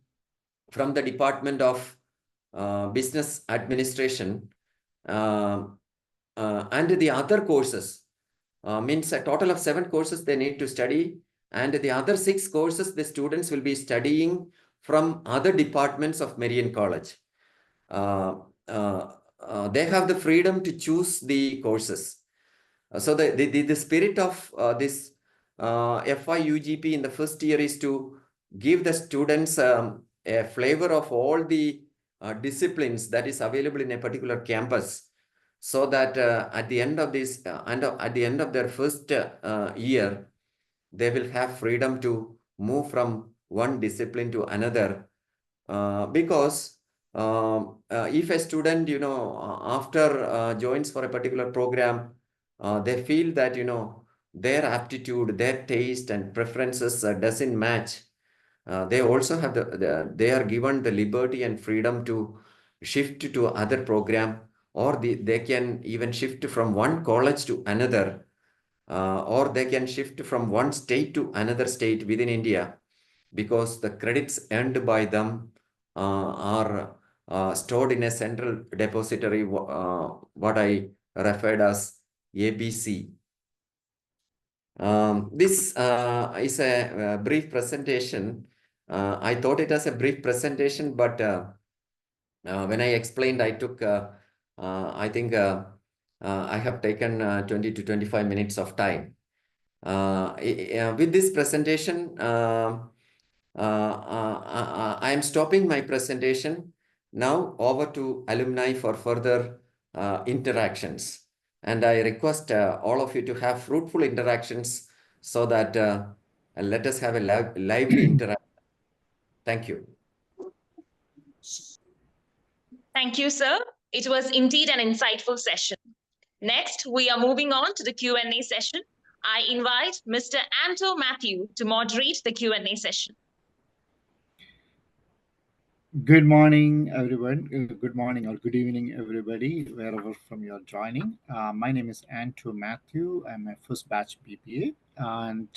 the Department of Business Administration, and the other courses means a total of 7 courses they need to study, and the other 6 courses the students will be studying from other departments of Marian College. They have the freedom to choose the courses. So the spirit of this FIUGP in the first year is to give the students a flavor of all the disciplines that is available in a particular campus, so that at the end of this at the end of their first year, they will have freedom to move from one discipline to another, because if a student, after joins for a particular program, they feel that, their aptitude, their taste and preferences doesn't match. They also have they are given the liberty and freedom to shift to other program, or they can even shift from one college to another, or they can shift from one state to another state within India, because the credits earned by them are stored in a central depository, what I referred as ABC. This is a brief presentation. I thought it as a brief presentation, but when I explained, I took, I think I have taken 20 to 25 minutes of time. With this presentation, I am stopping my presentation. Now over to alumni for further interactions. And I request all of you to have fruitful interactions, so that let us have a lively interaction. Thank you. Thank you, sir. It was indeed an insightful session. Next, we are moving on to the Q&A session. I invite Mr. Anto Matthew to moderate the Q&A session. Good morning, everyone. Good morning or good evening, everybody, wherever from you're joining. My name is Anto Matthew. I'm a first batch BPA, and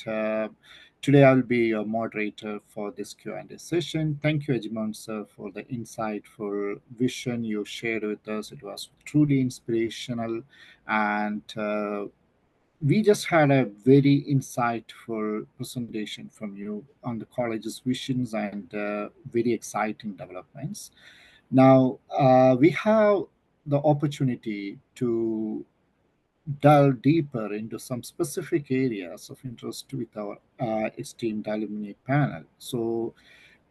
today I'll be your moderator for this Q&A session. Thank you, Ajimon sir, for the insightful vision you shared with us. It was truly inspirational, and we just had a very insightful presentation from you on the college's visions and very exciting developments. Now, we have the opportunity to delve deeper into some specific areas of interest with our esteemed alumni panel. So,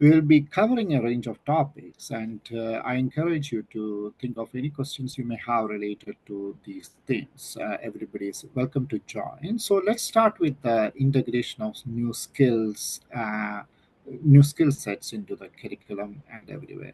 we'll be covering a range of topics, and I encourage you to think of any questions you may have related to these themes. Everybody is welcome to join. So, let's start with the integration of new skill sets into the curriculum and everywhere.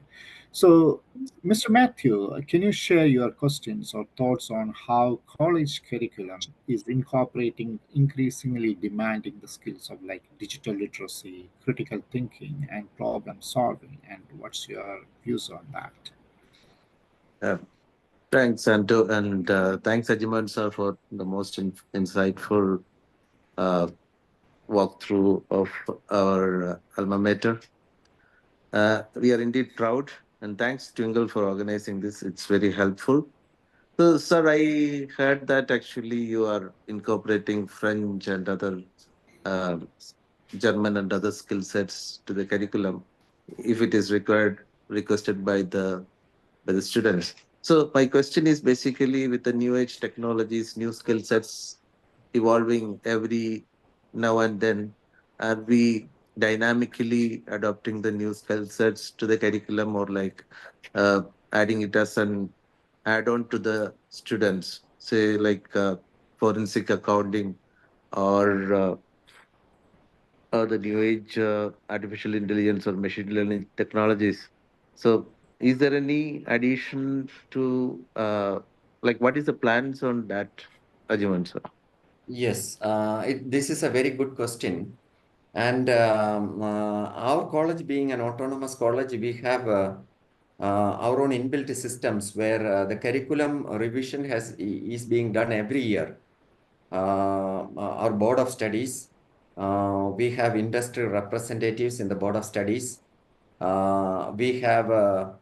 So, Mr. Matthew, can you share your questions or thoughts on how college curriculum is incorporating increasingly demanding the skills of like digital literacy, critical thinking, and problem solving? And what's your views on that? Uh, Thanks, Anto, and thanks, Ajiman sir, for the most insightful uh, walkthrough of our alma mater. We are indeed proud, and thanks, Twinkle, for organizing this. It's very helpful. So, sir, I heard that actually you are incorporating French and other uh, German and other skill sets to the curriculum if it is requested by the students. So my question is basically with the new age technologies, new skill sets evolving every now and then, are we dynamically adopting the new skill sets to the curriculum or like uh, adding it as an add-on to the students, say like forensic accounting or the new age artificial intelligence or machine learning technologies. So, is there any addition to like what is the plans on that, Ajiman sir? Yes, this is a very good question. And our college being an autonomous college, we have our own inbuilt systems where the curriculum revision is being done every year. Our board of studies, we have industry representatives in the board of studies. We have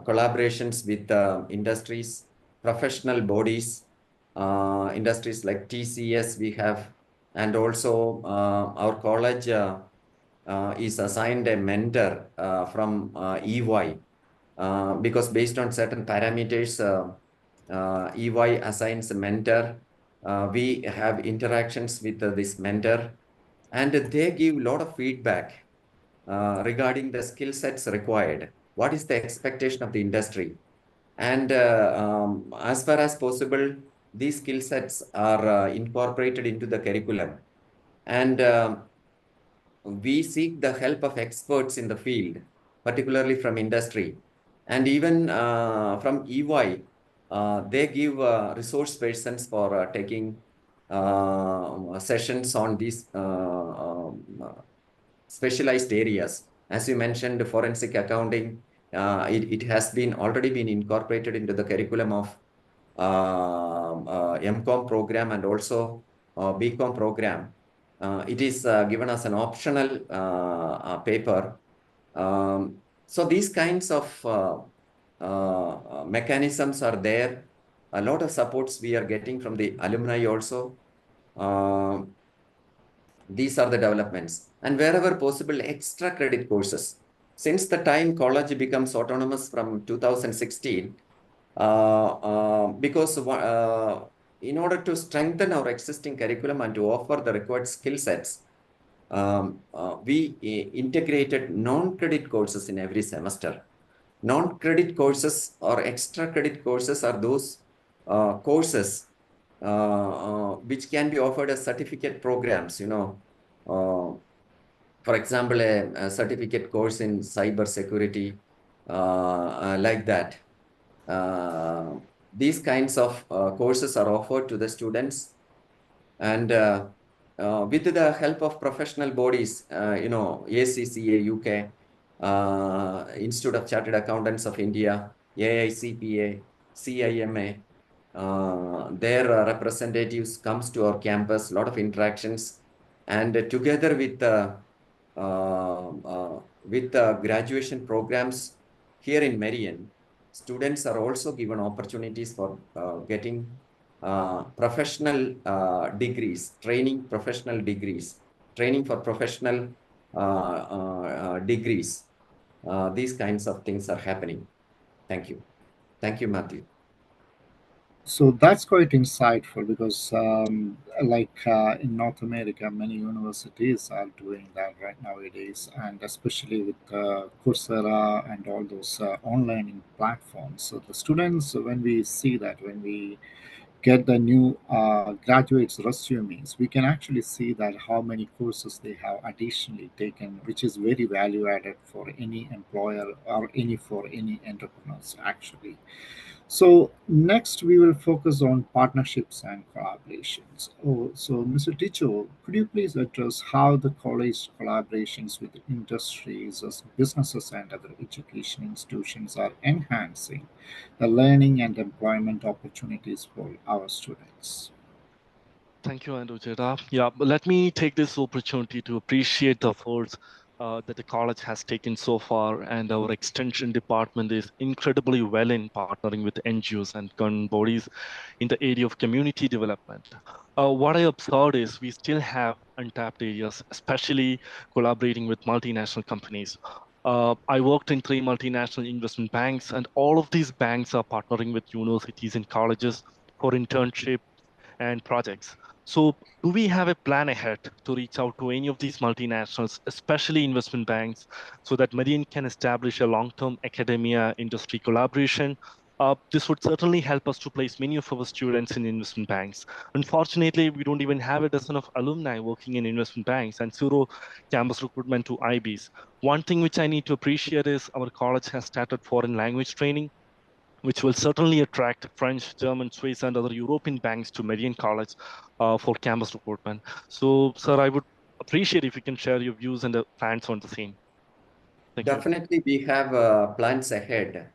collaborations with industries, professional bodies, industries like TCS we have, and also our college is assigned a mentor from EY because based on certain parameters, EY assigns a mentor. We have interactions with this mentor, and they give a lot of feedback regarding the skill sets required. What is the expectation of the industry? And as far as possible, these skill sets are incorporated into the curriculum. And we seek the help of experts in the field, particularly from industry. And even from EY, they give resource persons for taking sessions on these specialized areas. As you mentioned, forensic accounting, it has already been incorporated into the curriculum of MCOM program and also BCom program. It is given as an optional paper. So these kinds of mechanisms are there. A lot of supports we are getting from the alumni also. These are the developments. And wherever possible, extra credit courses. Since the time college becomes autonomous from 2016, because in order to strengthen our existing curriculum and to offer the required skill sets, we integrated non-credit courses in every semester. Non-credit courses or extra credit courses are those courses which can be offered as certificate programs, for example, a certificate course in cyber security, like that. These kinds of courses are offered to the students, and with the help of professional bodies, ACCA UK, Institute of Chartered Accountants of India, AICPA, CIMA. Their representatives comes to our campus, a lot of interactions, and together with graduation programs here in Marian, students are also given opportunities for getting professional degrees, training for professional degrees. These kinds of things are happening. Thank you. Thank you, Matthew. So that's quite insightful because, in North America, many universities are doing that right nowadays, and especially with Coursera and all those online platforms. So the students, when we see that, when we get the new graduates' resumes, we can actually see that how many courses they have additionally taken, which is very value added for any employer or any entrepreneurs actually. So next we will focus on partnerships and collaborations. Oh, so Mr. Ticho, could you please address how the college collaborations with industries, as businesses and other education institutions are enhancing the learning and employment opportunities for our students? Thank you, Andujita. Yeah, but let me take this opportunity to appreciate the efforts that the college has taken so far, and our extension department is incredibly well in partnering with NGOs and government bodies in the area of community development. What I observed is we still have untapped areas, especially collaborating with multinational companies. I worked in 3 multinational investment banks, and all of these banks are partnering with universities and colleges for internship and projects. So do we have a plan ahead to reach out to any of these multinationals, especially investment banks, so that Marian can establish a long-term academia industry collaboration? This would certainly help us to place many of our students in investment banks. Unfortunately, we don't even have a dozen of alumni working in investment banks and zero campus recruitment to IBs. One thing which I need to appreciate is our college has started foreign language training, which will certainly attract French, German, Swiss, and other European banks to Marian College for campus recruitment. So, sir, I would appreciate if you can share your views and plans on the same. Thank you. Definitely, we have plans ahead.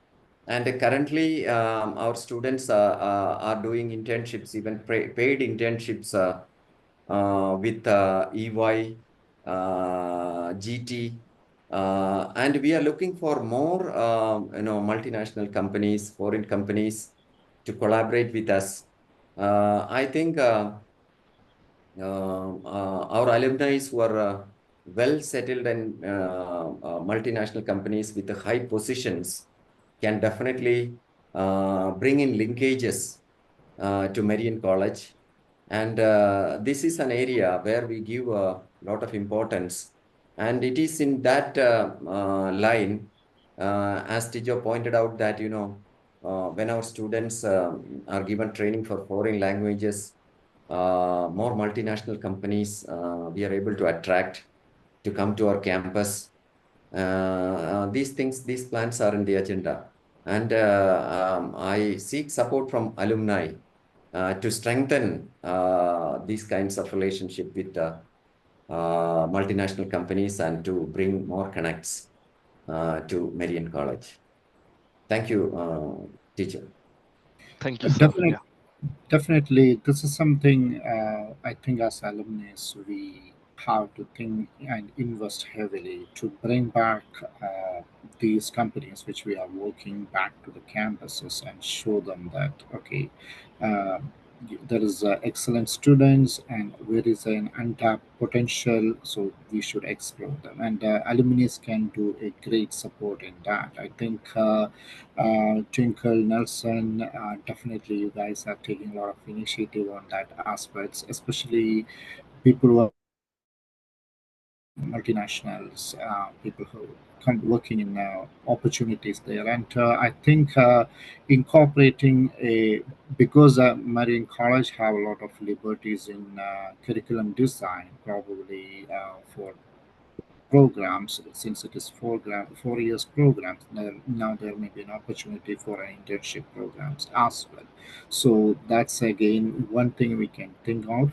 And currently, our students are doing internships, even paid internships with EY, GT, and we are looking for more, multinational companies, foreign companies to collaborate with us. I think our alumni were well settled in multinational companies with high positions can definitely bring in linkages to Marian College. And this is an area where we give a lot of importance. And it is in that line, as Tijo pointed out, that, when our students are given training for foreign languages, more multinational companies we are able to attract to come to our campus. These plans are in the agenda. And I seek support from alumni to strengthen these kinds of relationship with multinational companies and to bring more connects to Marian College. Thank you, teacher. Thank you, sir. Yeah. Definitely, this is something I think as alumni we have to think and invest heavily to bring back these companies which we are working back to the campuses and show them that, okay, uh, there is excellent students and there is an untapped potential, so we should explore them, and alumni can do a great support in that. I think Twinkle, Nelson, definitely you guys are taking a lot of initiative on that aspects, especially people who are multinationals, people who come working in opportunities there. And I think incorporating because Marian College have a lot of liberties in curriculum design, probably for programs, since it is 4 years programs. Now there may be an opportunity for an internship programs as well. So that's again one thing we can think of.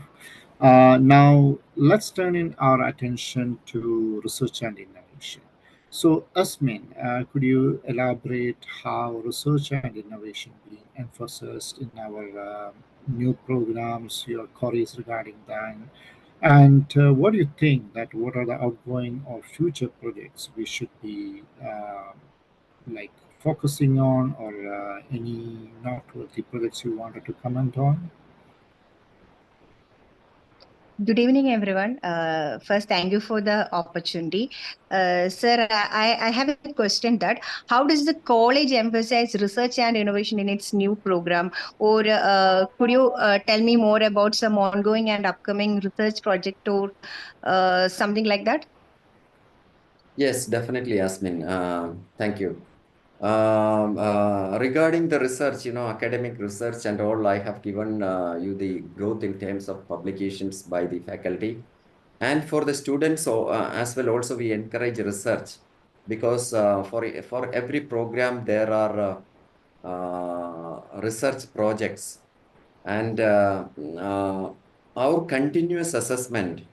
Now let's turn in our attention to research and innovation. So, Asmin, could you elaborate how research and innovation being emphasized in our new programs, your queries regarding that? And what do you think that what are the outgoing or future projects we should be like focusing on, or any noteworthy projects you wanted to comment on? Good evening, everyone. First, thank you for the opportunity. Sir, I have a question that how does the college emphasize research and innovation in its new program? Or could you tell me more about some ongoing and upcoming research project or something like that? Yes, definitely, Yasmin. Thank you. Regarding the research, academic research and all, I have given you the growth in terms of publications by the faculty. And for the students as well, also we encourage research because for every program, there are research projects. And our continuous assessment,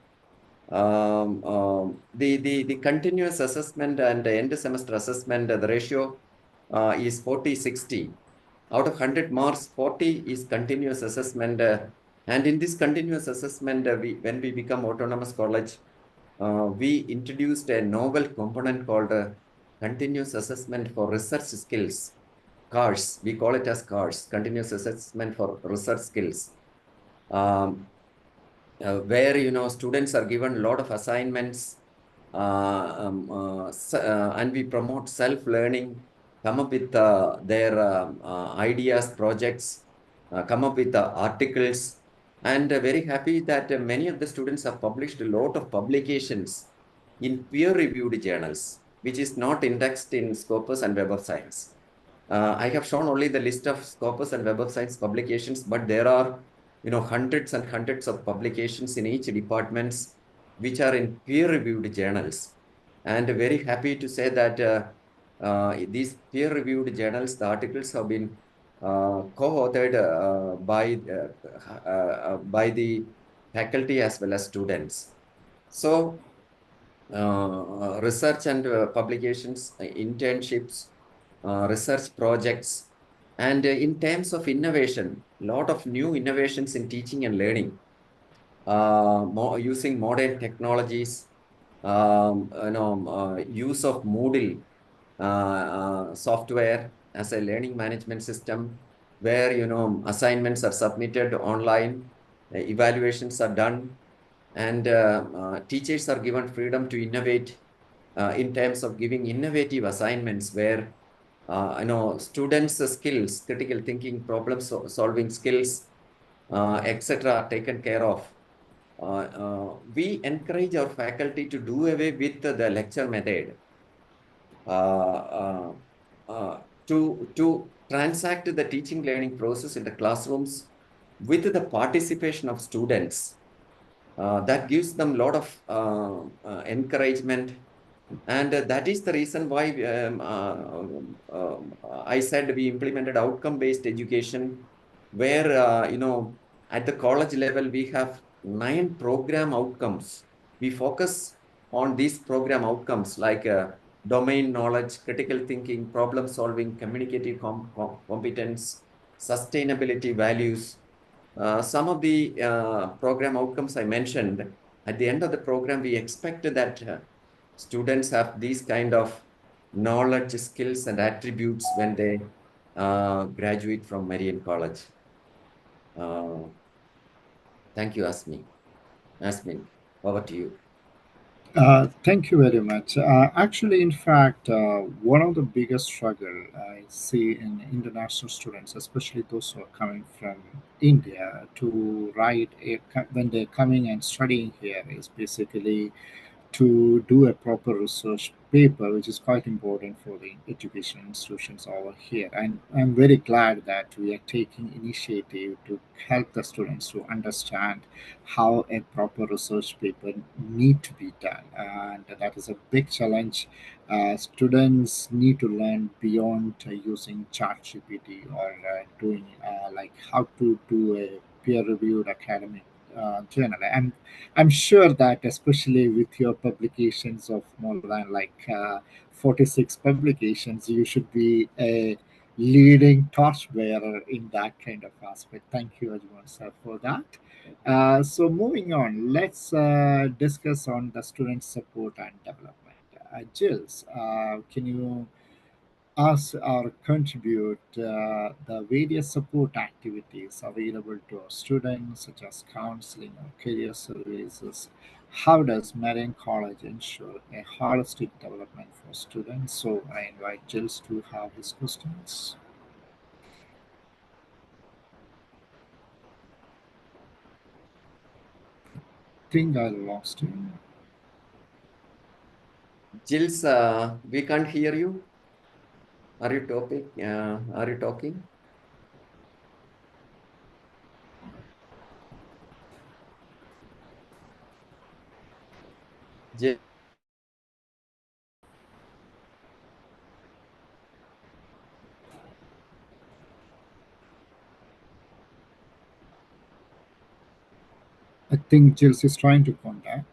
the continuous assessment and the end semester assessment, the ratio is 40-60. Out of 100 marks, 40 is continuous assessment. And in this continuous assessment, when we become autonomous college, we introduced a novel component called continuous assessment for research skills. CARS, we call it as CARS, continuous assessment for research skills. Where students are given a lot of assignments, and we promote self-learning, come up with their ideas, projects, come up with articles, and very happy that many of the students have published a lot of publications in peer-reviewed journals, which is not indexed in Scopus and Web of Science. I have shown only the list of Scopus and Web of Science publications, but there are hundreds and hundreds of publications in each departments which are in peer-reviewed journals. And very happy to say that these peer-reviewed journals, the articles have been co-authored by the faculty as well as students. So research and publications, internships, research projects, and in terms of innovation, a lot of new innovations in teaching and learning, using modern technologies, use of Moodle software as a learning management system, where assignments are submitted online, evaluations are done, and teachers are given freedom to innovate in terms of giving innovative assignments where students' skills, critical thinking, problem solving skills, etc., are taken care of. We encourage our faculty to do away with the lecture method, to transact the teaching learning process in the classrooms with the participation of students. That gives them a lot of encouragement. And that is the reason why I said we implemented outcome-based education, where, at the college level, we have 9 program outcomes. We focus on these program outcomes like domain knowledge, critical thinking, problem solving, communicative competence, sustainability values. Some of the program outcomes I mentioned, at the end of the program, we expect that students have these kind of knowledge, skills, and attributes when they graduate from Marian College. Thank you, Asmin, over to you. Thank you very much. Actually, in fact, one of the biggest struggle I see in international students, especially those who are coming from India, to when they're coming and studying here, is basically to do a proper research paper, which is quite important for the education institutions over here. And I'm very glad that we are taking initiative to help the students to understand how a proper research paper need to be done. And that is a big challenge. Students need to learn beyond using ChatGPT or doing like how to do a peer-reviewed academic journal. I'm sure that especially with your publications of more than 46 publications, you should be a leading torchbearer in that kind of aspect. Thank you, Ajmal sir, for that. So moving on, let's discuss on the student support and development. Jills, can you ask or contribute the various support activities available to our students, such as counseling or career services? How does Marian College ensure a holistic development for students? So I invite Jills to have his questions. I think I lost him. Jills, we can't hear you. Are you talking? Are you talking? Jill, I think Jills is trying to connect.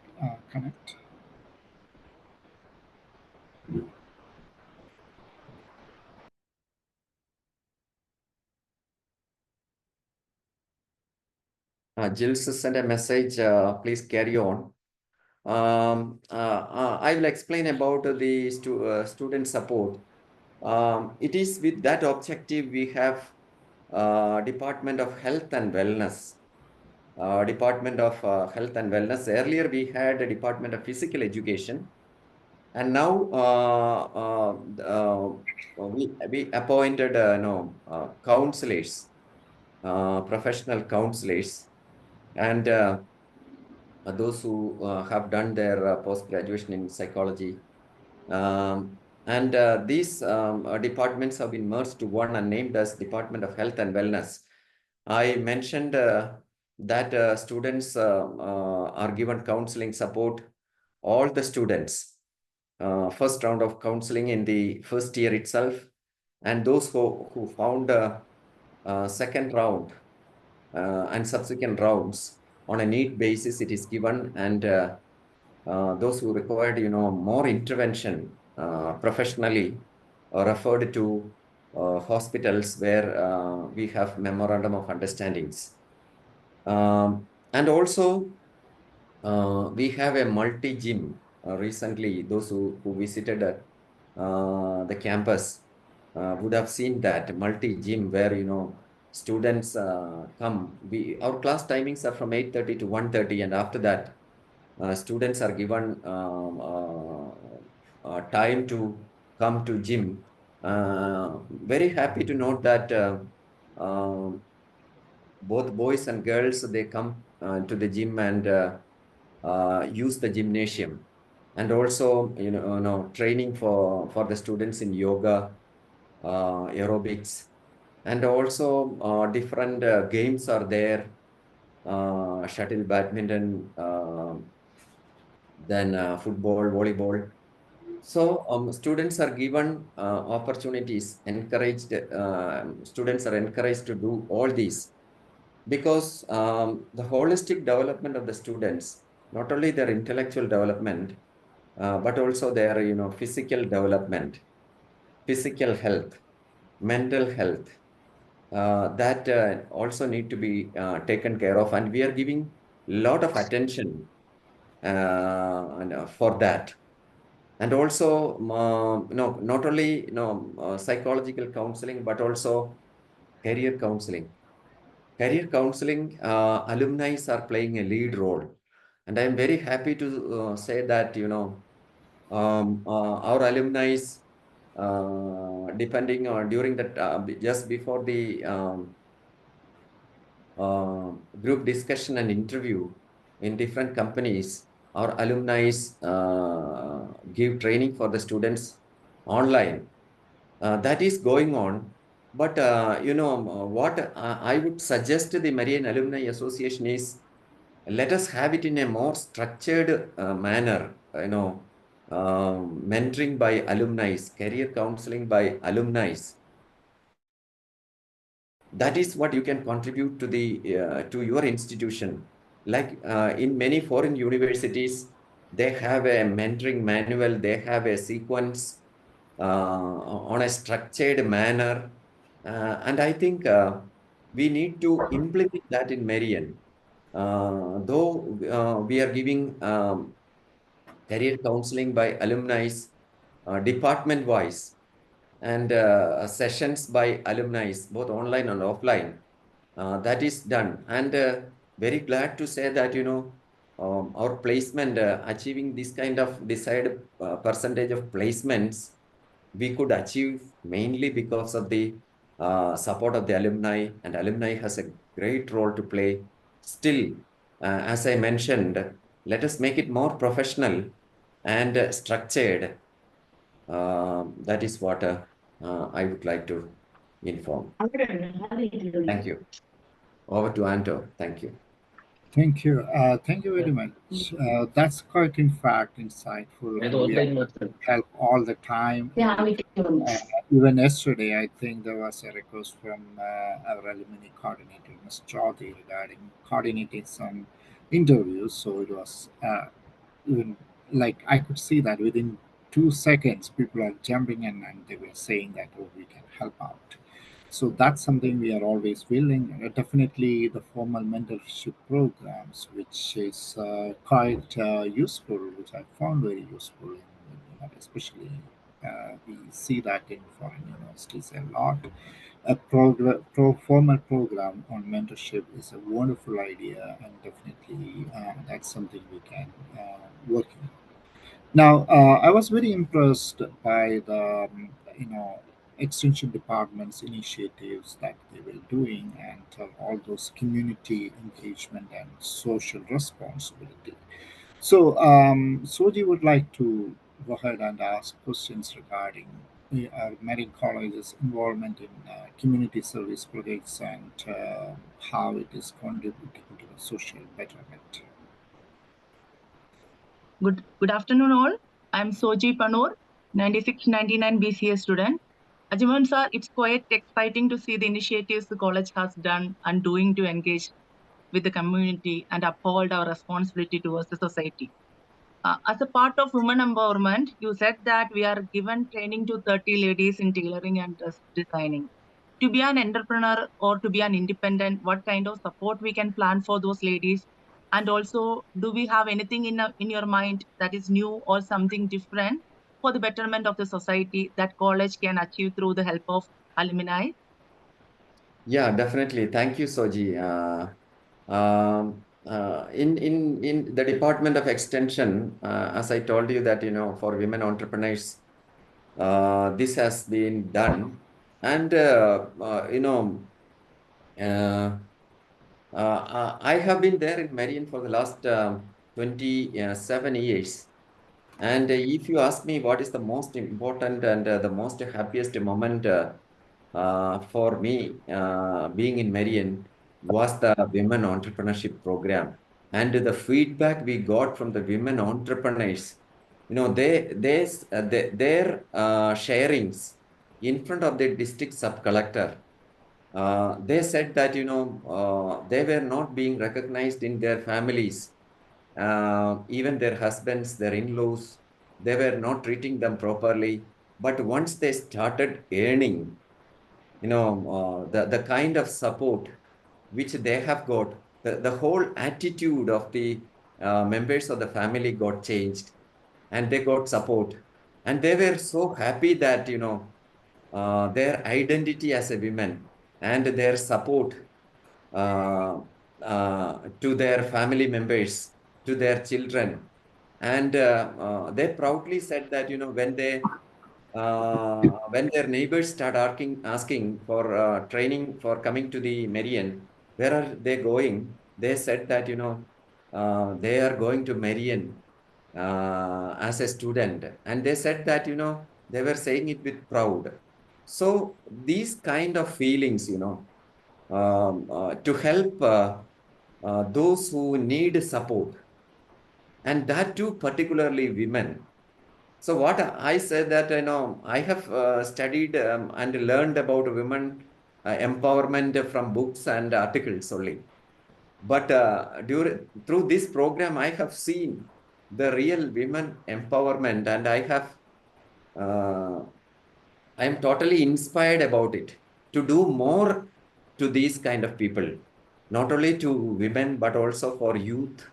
Jills sent a message. Please carry on. I will explain about the student support. It is with that objective we have Department of Health and Wellness. Department of Health and Wellness. Earlier we had a Department of Physical Education, and now we appointed counselors, professional counselors, and those who have done their post-graduation in psychology. And these departments have been merged to one and named as Department of Health and Wellness. I mentioned that students are given counseling support, all the students, first round of counseling in the first year itself, and those who found second round and subsequent rounds on a need basis, it is given, and those who required, more intervention professionally are referred to hospitals where we have memorandum of understandings. And also, we have a multi-gym. Recently, those who visited the campus would have seen that multi-gym where, students come. Our class timings are from 8:30 to 1:30, and after that, students are given time to come to gym. Very happy to note that both boys and girls, they come to the gym and use the gymnasium, and also training for the students in yoga, aerobics, and also different games are there, shuttle, badminton, then football, volleyball. So students are given opportunities, encouraged, students are encouraged to do all these, because the holistic development of the students, not only their intellectual development, but also their physical development, physical health, mental health, that also need to be taken care of, and we are giving a lot of attention for that. And also, not only psychological counseling, but also career counseling. Career counseling, alumni are playing a lead role, and I am very happy to say that our alumni, depending on during that just before the group discussion and interview in different companies, our alumni give training for the students online. That is going on. But what I would suggest to the Marian Alumni Association is, let us have it in a more structured manner, mentoring by alumni, career counseling by alumni. That is what you can contribute to the to your institution. like in many foreign universities, they have a mentoring manual, they have a sequence on a structured manner. And I think we need to implement that in Marian. Though we are giving career counseling by alumni, department wise, and sessions by alumni, both online and offline. That is done. And very glad to say that, our placement, achieving this kind of desired percentage of placements, we could achieve mainly because of the support of the alumni, and alumni has a great role to play. Still, as I mentioned, let us make it more professional and structured. That is what I would like to inform. Thank you. Over to Anto. Thank you. Thank you. Thank you very much. That's quite, in fact, insightful. And we help all the time. Even yesterday, I think there was a request from our alumni coordinator, Ms. Jyoti, regarding coordinating some interviews. So it was even like I could see that within 2 seconds, people are jumping in and they were saying that, oh, we can help out. So that's something we are always willing. Definitely the formal mentorship programs, which is quite useful, which I found very useful, especially we see that in foreign universities a lot. A formal program on mentorship is a wonderful idea, and definitely that's something we can work on. Now, I was very impressed by the extension department's initiatives that they were doing, and all those community engagement and social responsibility. So, Soji would like to go ahead and ask questions regarding Marian College's involvement in community service projects and how it is contributing to the social betterment. Good afternoon, all. I'm Soji Panur, 9699 BCA student. Ajman sir, it's quite exciting to see the initiatives the college has done and doing to engage with the community and uphold our responsibility towards the society. As a part of women empowerment, you said that we are given training to 30 ladies in tailoring and dress designing. To be an entrepreneur or to be an independent, what kind of support we can plan for those ladies? And also, do we have anything in your mind that is new or something different for the betterment of the society that college can achieve through the help of alumni? Yeah, definitely. Thank you, Soji. In the Department of Extension, as I told you that, for women entrepreneurs, this has been done. And, I have been there in Marian for the last 27 years. And if you ask me what is the most important and the most happiest moment for me being in Marian was the women entrepreneurship program. And the feedback we got from the women entrepreneurs, their sharings in front of the district sub-collector, they said that, they were not being recognized in their families. Even their husbands, their in-laws, they were not treating them properly. But once they started earning, the kind of support which they have got, the whole attitude of the members of the family got changed, and they got support. And they were so happy that, their identity as a woman and their support to their family members, to their children. And they proudly said that, when their neighbors start asking for training for coming to the Marian, where are they going? They said that, they are going to Marian as a student. And they said that, they were saying it with proud. So these kind of feelings, to help those who need support, and that too particularly women. So what I said that, I have studied and learned about women empowerment from books and articles only. But through this program, I have seen the real women empowerment, and I am totally inspired about it to do more to these kind of people, not only to women, but also for youth,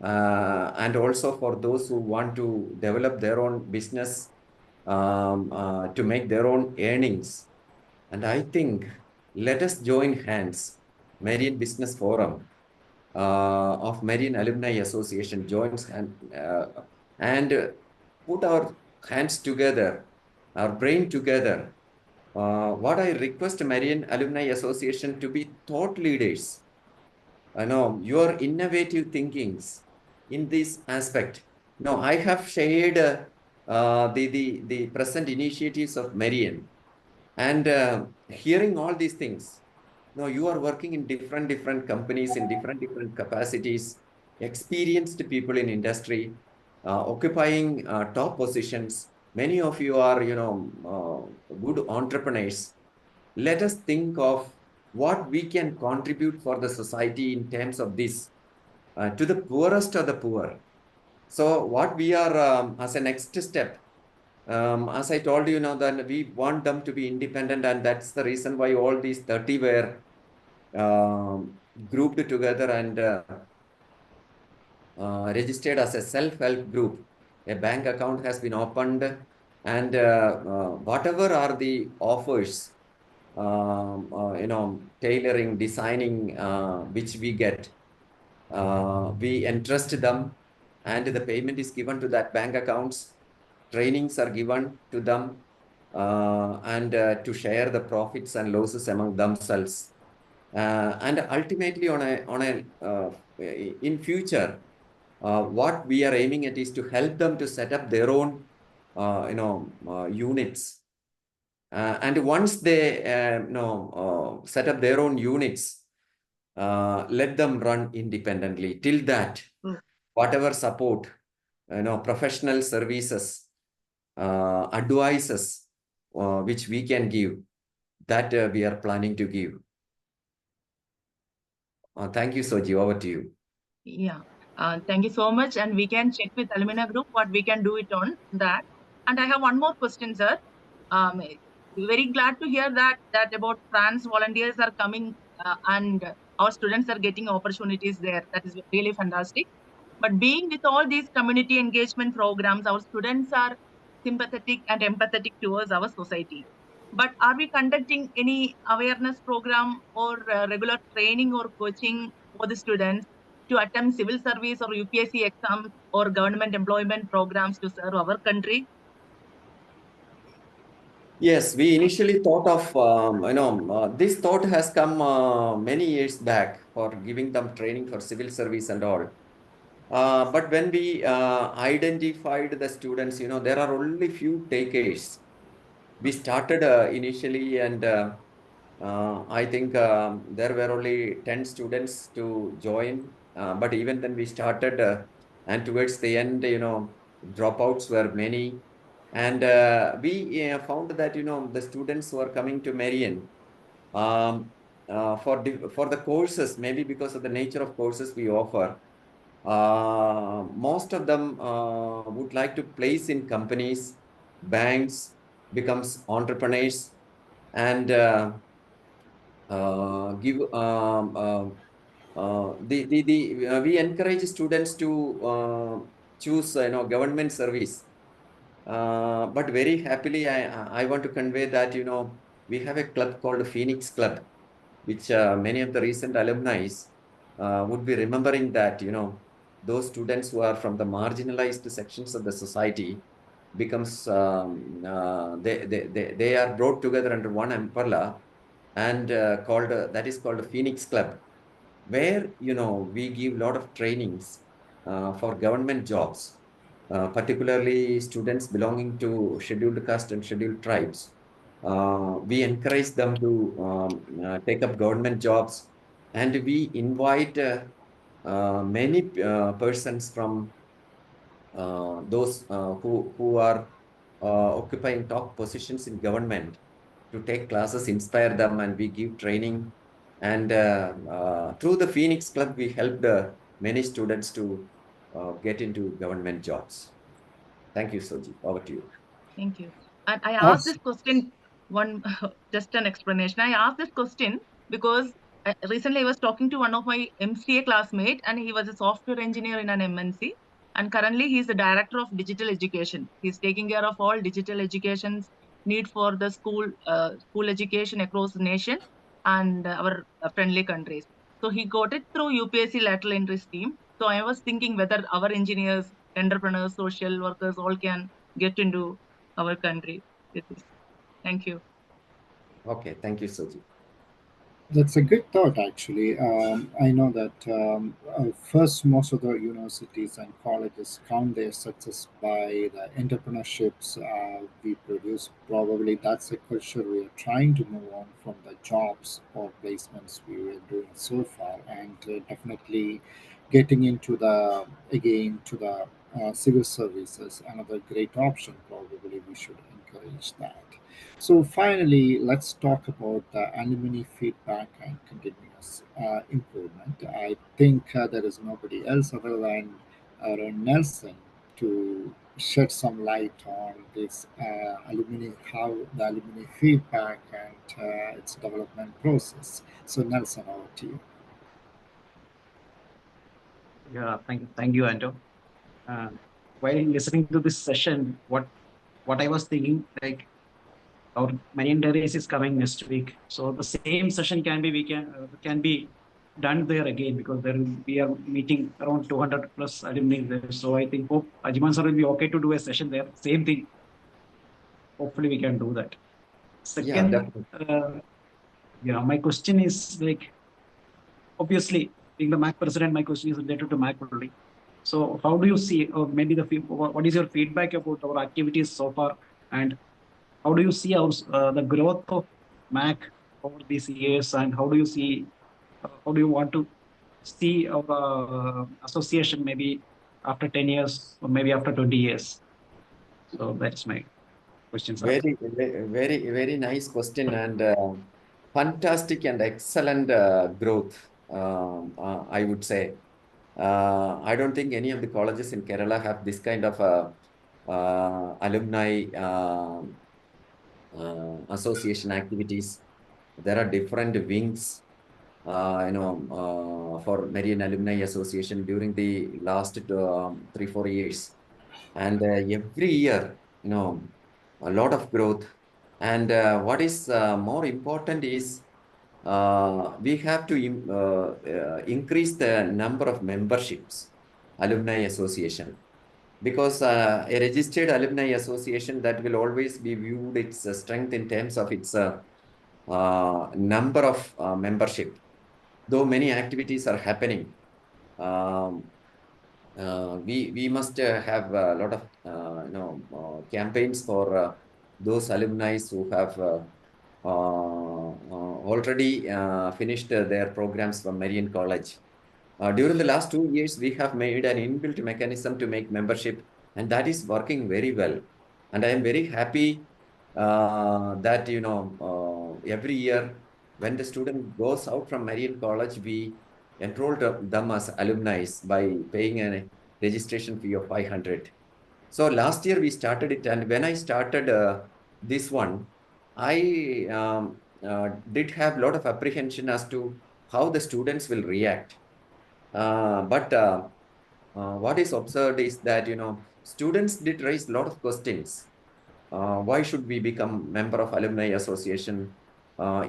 and also for those who want to develop their own business, to make their own earnings. And I think let us join hands. Marian Business Forum of Marian Alumni Association joins and put our hands together, our brain together. What I request Marian Alumni Association to be thought leaders. I know your innovative thinkings in this aspect. No, I have shared the present initiatives of Marian, and hearing all these things. No, you are working in different companies in different capacities, experienced people in industry, occupying top positions. Many of you are, good entrepreneurs. Let us think of what we can contribute for the society in terms of this, to the poorest of the poor. So what we are, as a next step, as I told you now, that we want them to be independent, and that's the reason why all these 30 were grouped together and registered as a self-help group. A bank account has been opened, and whatever are the offers, tailoring, designing, which we get, we entrust them, and the payment is given to that bank accounts. Trainings are given to them, and to share the profits and losses among themselves. And ultimately, in future, what we are aiming at is to help them to set up their own, units. And once they, set up their own units, let them run independently. Till that, whatever support, professional services, advices, which we can give, that we are planning to give. Thank you, Soji. Over to you. Yeah. Thank you so much. And we can check with Alumni Group what we can do it on that. And I have one more question, sir. Very glad to hear that about France volunteers are coming, and our students are getting opportunities there. That is really fantastic. But being with all these community engagement programs, our students are sympathetic and empathetic towards our society. But are we conducting any awareness program or regular training or coaching for the students to attempt civil service or UPSC exams or government employment programs to serve our country? Yes, we initially thought of, this thought has come many years back for giving them training for civil service and all. But when we identified the students, there are only few takers. We started initially, and I think there were only 10 students to join. But even then we started, and towards the end, dropouts were many. And we found that, the students who are coming to Marian, for the courses, maybe because of the nature of courses we offer, most of them would like to place in companies, banks, becomes entrepreneurs, and give we encourage students to choose government service. But very happily, I want to convey that we have a club called Phoenix Club, which many of the recent alumni would be remembering that those students who are from the marginalized sections of the society becomes they are brought together under one umbrella, and called that is called Phoenix Club, where we give a lot of trainings for government jobs, particularly students belonging to scheduled caste and scheduled tribes. We encourage them to take up government jobs, and we invite many persons from those who are occupying top positions in government to take classes, inspire them, and we give training And through the Phoenix Club, we helped many students to get into government jobs. Thank you, Soji. Over to you. Thank you. And I asked this question, just an explanation. I asked this question because recently I was talking to one of my MCA classmates, and he was a software engineer in an MNC. And currently he's the director of digital education. He's taking care of all digital education's need for the school education across the nation and our friendly countries. So he got it through UPSC lateral entry scheme. So I was thinking whether our engineers, entrepreneurs, social workers all can get into our country with this. Thank you. Okay, thank you, Soji. That's a good thought, actually. I know that first, most of the universities and colleges count their success by the entrepreneurships we produce. Probably that's a culture we are trying to move on from the jobs or placements we were doing so far, and definitely getting into the again to the civil services. Another great option. Probably we should encourage that. So finally, let's talk about the alumni feedback and continuous improvement. I think there is nobody else other than Aaron Nelson to shed some light on this alumni, how the alumni feedback and its development process. So Nelson, over to you. Yeah, thank you, Anto. While listening to this session, what I was thinking, like our Marian Terrace is coming next week, so the same session can be done there again, because we are meeting around 200 plus alumni there. So I think hope Ajman sir will be okay to do a session there. Same thing. Hopefully we can do that. Yeah, Second, definitely. my question is like, obviously being the MAC president, my question is related to MAC only. So how do you see, or maybe what is your feedback about our activities so far, and how do you see the growth of MAC over these years, and how do you want to see our association maybe after 10 years or maybe after 20 years? So that's my question, sir. Very nice question, and fantastic and excellent growth, I would say. I don't think any of the colleges in Kerala have this kind of alumni association activities. There are different wings, for Marian Alumni Association during the last 3-4 years. And every year, a lot of growth. And what is more important is we have to increase the number of memberships, alumni association, because a registered alumni association, that will always be viewed its strength in terms of its number of membership. Though many activities are happening, we must have a lot of campaigns for those alumni who have already finished their programs from Marian College. During the last 2 years, we have made an inbuilt mechanism to make membership, and that is working very well. And I am very happy that every year when the student goes out from Marian College, we enroll them as alumni by paying a registration fee of 500. So last year we started it, and when I started this one, I did have a lot of apprehension as to how the students will react. But what is observed is that students did raise a lot of questions. Why should we become member of alumni association?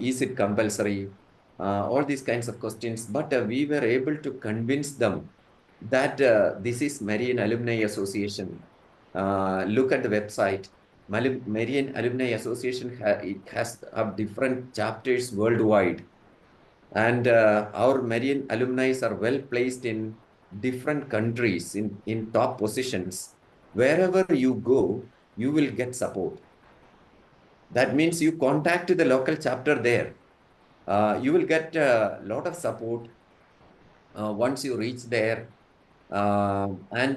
Is it compulsory? All these kinds of questions. But we were able to convince them that this is Marian Alumni Association. Look at the website. Marian Alumni Association it has different chapters worldwide. And our Marian alumni are well placed in different countries in top positions. Wherever you go, you will get support. That means you contact the local chapter there. You will get a lot of support once you reach there. And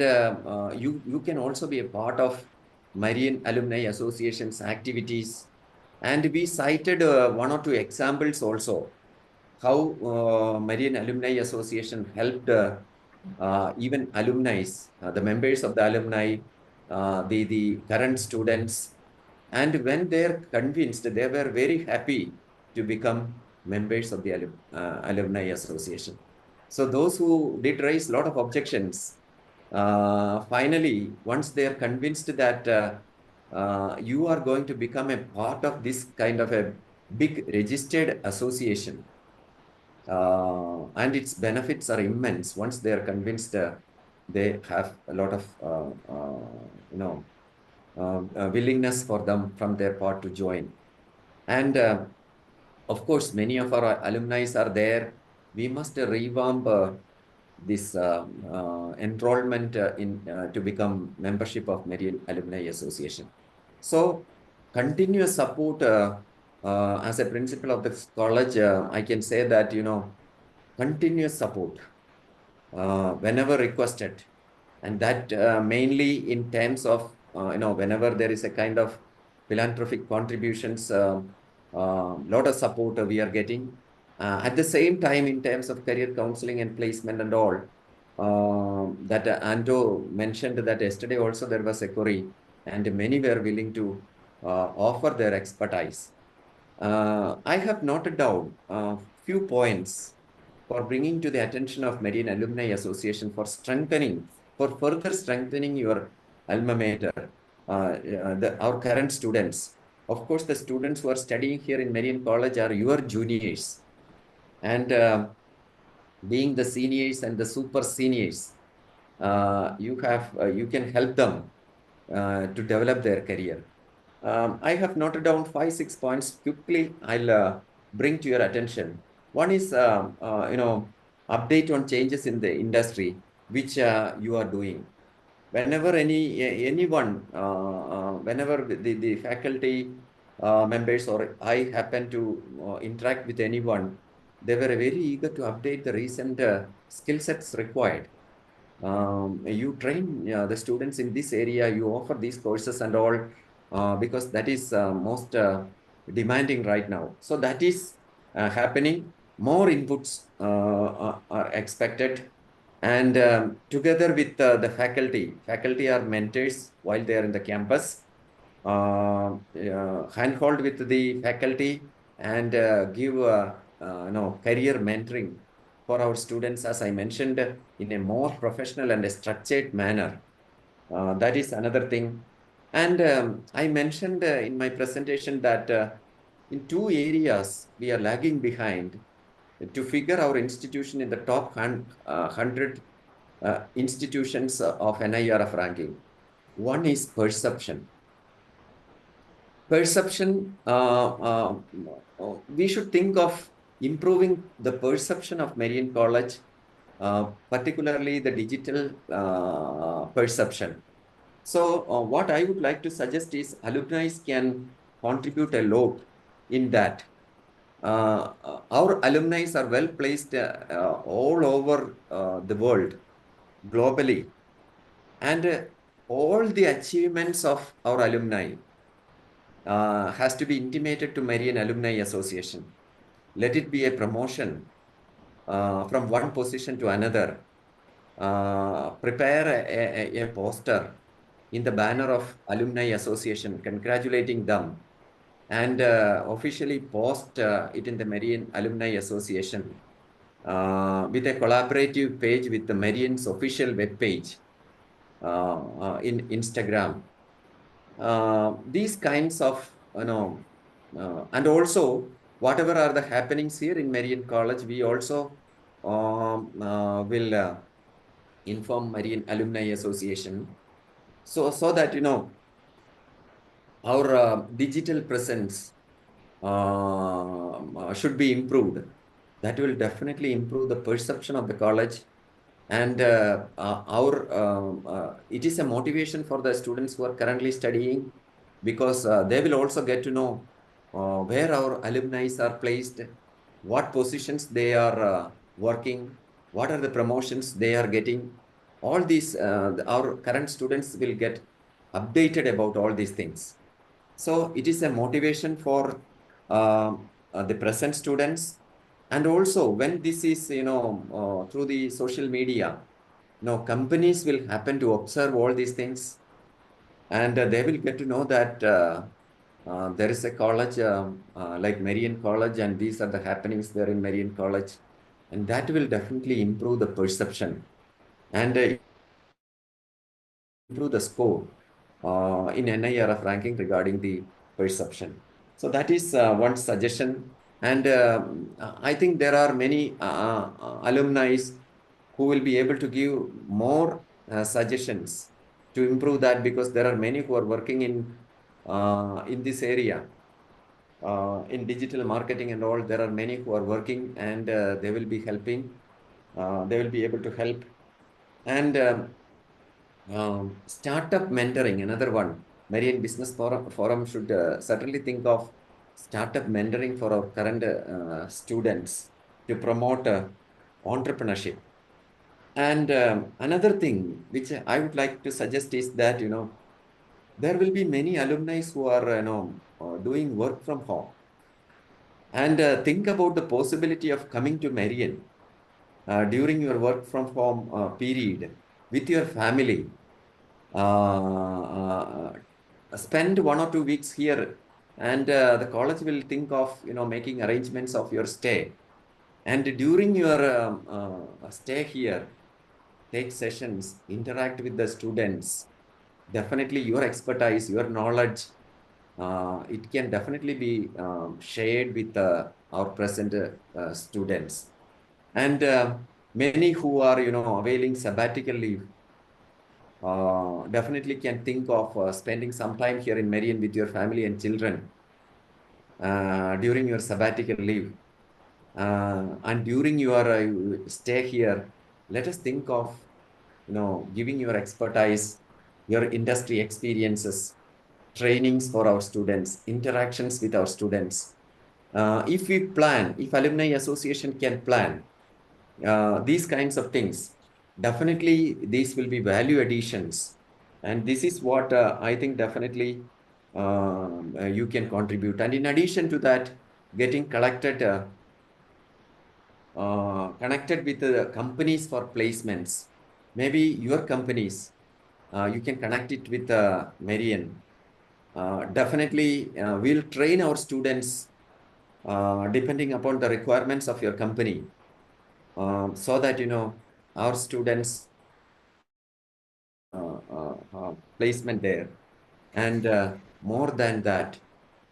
you can also be a part of Marian Alumni Association's activities. And we cited 1 or 2 examples also, how Marian Alumni Association helped even alumni, the members of the alumni, the current students. And when they're convinced, they were very happy to become members of the Alumni Association. So those who did raise a lot of objections, finally, once they are convinced that you are going to become a part of this kind of a big registered association, and its benefits are immense. Once they are convinced, they have a lot of willingness for them from their part to join. And of course, many of our alumni are there. We must revamp this enrollment to become membership of Marian Alumni Association. So continuous support as a principal of the college, I can say that, continuous support whenever requested. And that mainly in terms of, whenever there is a kind of philanthropic contributions, lot of support we are getting. At the same time, in terms of career counseling and placement and all, that Anto mentioned that yesterday also there was a query, and many were willing to offer their expertise. I have noted down a few points for bringing to the attention of Marian Alumni Association for further strengthening your alma mater, our current students. Of course, the students who are studying here in Marian College are your juniors. And being the seniors and the super seniors, you can help them to develop their career. I have noted down 5-6 points quickly. I'll bring to your attention. One is, update on changes in the industry, which you are doing. Whenever anyone, whenever the faculty members or I happen to interact with anyone, they were very eager to update the recent skill sets required. You train the students in this area, you offer these courses and all, because that is most demanding right now. So that is happening. More inputs are expected. And together with the faculty are mentors while they are in the campus, handhold with the faculty and give career mentoring for our students, as I mentioned, in a more professional and a structured manner. That is another thing. And I mentioned in my presentation that in 2 areas we are lagging behind to figure our institution in the top 100 institutions of NIRF ranking. One is perception. Perception, we should think of improving the perception of Marian College, particularly the digital perception. So what I would like to suggest is alumni can contribute a lot in that. Our alumni are well placed all over the world, globally. And all the achievements of our alumni has to be intimated to Marian Alumni Association. Let it be a promotion from one position to another. Prepare a poster in the banner of Alumni Association congratulating them, and officially post it in the Marian Alumni Association with a collaborative page with the Marian's official web page in Instagram. These kinds of, and also whatever are the happenings here in Marian College, we also will inform Marian Alumni Association, so that our digital presence should be improved. That will definitely improve the perception of the college. And it is a motivation for the students who are currently studying, because they will also get to know where our alumni are placed, what positions they are working, what are the promotions they are getting. All these, our current students will get updated about all these things. So it is a motivation for the present students, And also when this is, through the social media, companies will happen to observe all these things, and they will get to know that there is a college like Marian College, and these are the happenings there in Marian College. And that will definitely improve the perception and improve the score in NIRF ranking regarding the perception. So that is one suggestion. And I think there are many alumni who will be able to give more suggestions to improve that, because there are many who are working in this area. In digital marketing and all, there are many who are working, and they will be helping. They will be able to help. And startup mentoring, another one. Marian Business Forum should certainly think of startup mentoring for our current students to promote entrepreneurship. And another thing which I would like to suggest is that, there will be many alumni who are, doing work from home. And think about the possibility of coming to Marian during your work from home period with your family. Spend 1 or 2 weeks here, and the college will think of making arrangements of your stay. And during your stay here, take sessions, interact with the students. Definitely your expertise, your knowledge, it can definitely be shared with our present students. And many who are availing sabbatical leave definitely can think of spending some time here in Marian with your family and children during your sabbatical leave. And during your stay here, let us think of giving your expertise, your industry experiences, trainings for our students, interactions with our students. If we plan, if Alumni Association can plan these kinds of things, definitely these will be value additions. And this is what I think definitely you can contribute. And in addition to that, getting connected with the companies for placements. Maybe your companies, you can connect it with Marian. Definitely, we'll train our students depending upon the requirements of your company, so that our students placement there. And more than that,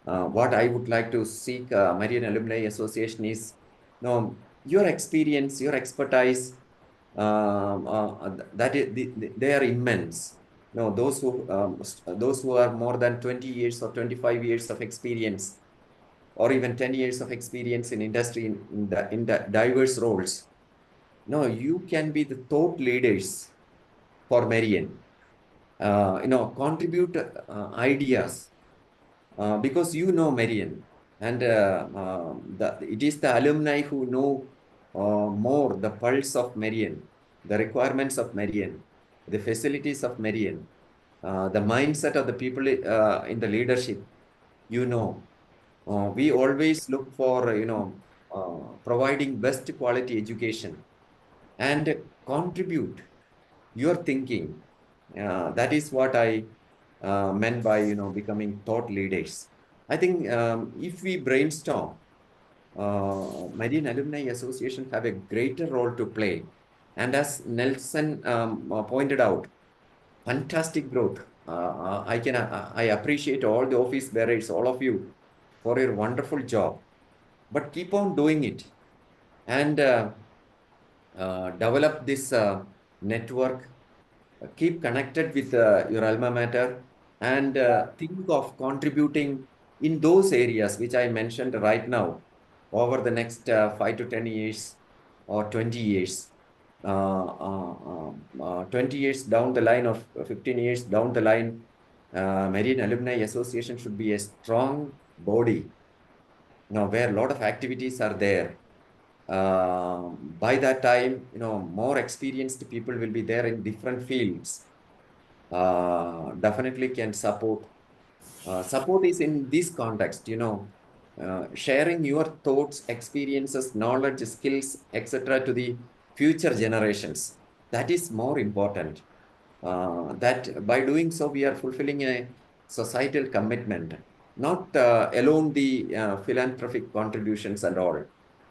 what I would like to seek Marian Alumni Association is your experience, your expertise. They are immense. Those who are more than 20 years or 25 years of experience, or even 10 years of experience in industry in the diverse roles. You can be the thought leaders for Marian. Contribute ideas because Marian, and it is the alumni who know more the pulse of Marian, the requirements of Marian, the facilities of Marian, the mindset of the people in the leadership. We always look for providing best quality education and contribute your thinking. That is what I meant by becoming thought leaders. I think if we brainstorm, Marian Alumni Association have a greater role to play. And as Nelson pointed out, fantastic growth. I appreciate all the office bearers, all of you, for your wonderful job. But keep on doing it, and develop this network. Keep connected with your alma mater, and think of contributing in those areas which I mentioned right now over the next 5 to 10 years or 20 years. 20 years down the line, or 15 years down the line, Marian Alumni Association should be a strong body where a lot of activities are there. By that time, more experienced people will be there in different fields. Definitely can support. Support is in this context, sharing your thoughts, experiences, knowledge, skills, etc. to the future generations. That is more important. That by doing so, we are fulfilling a societal commitment, not alone the philanthropic contributions and all.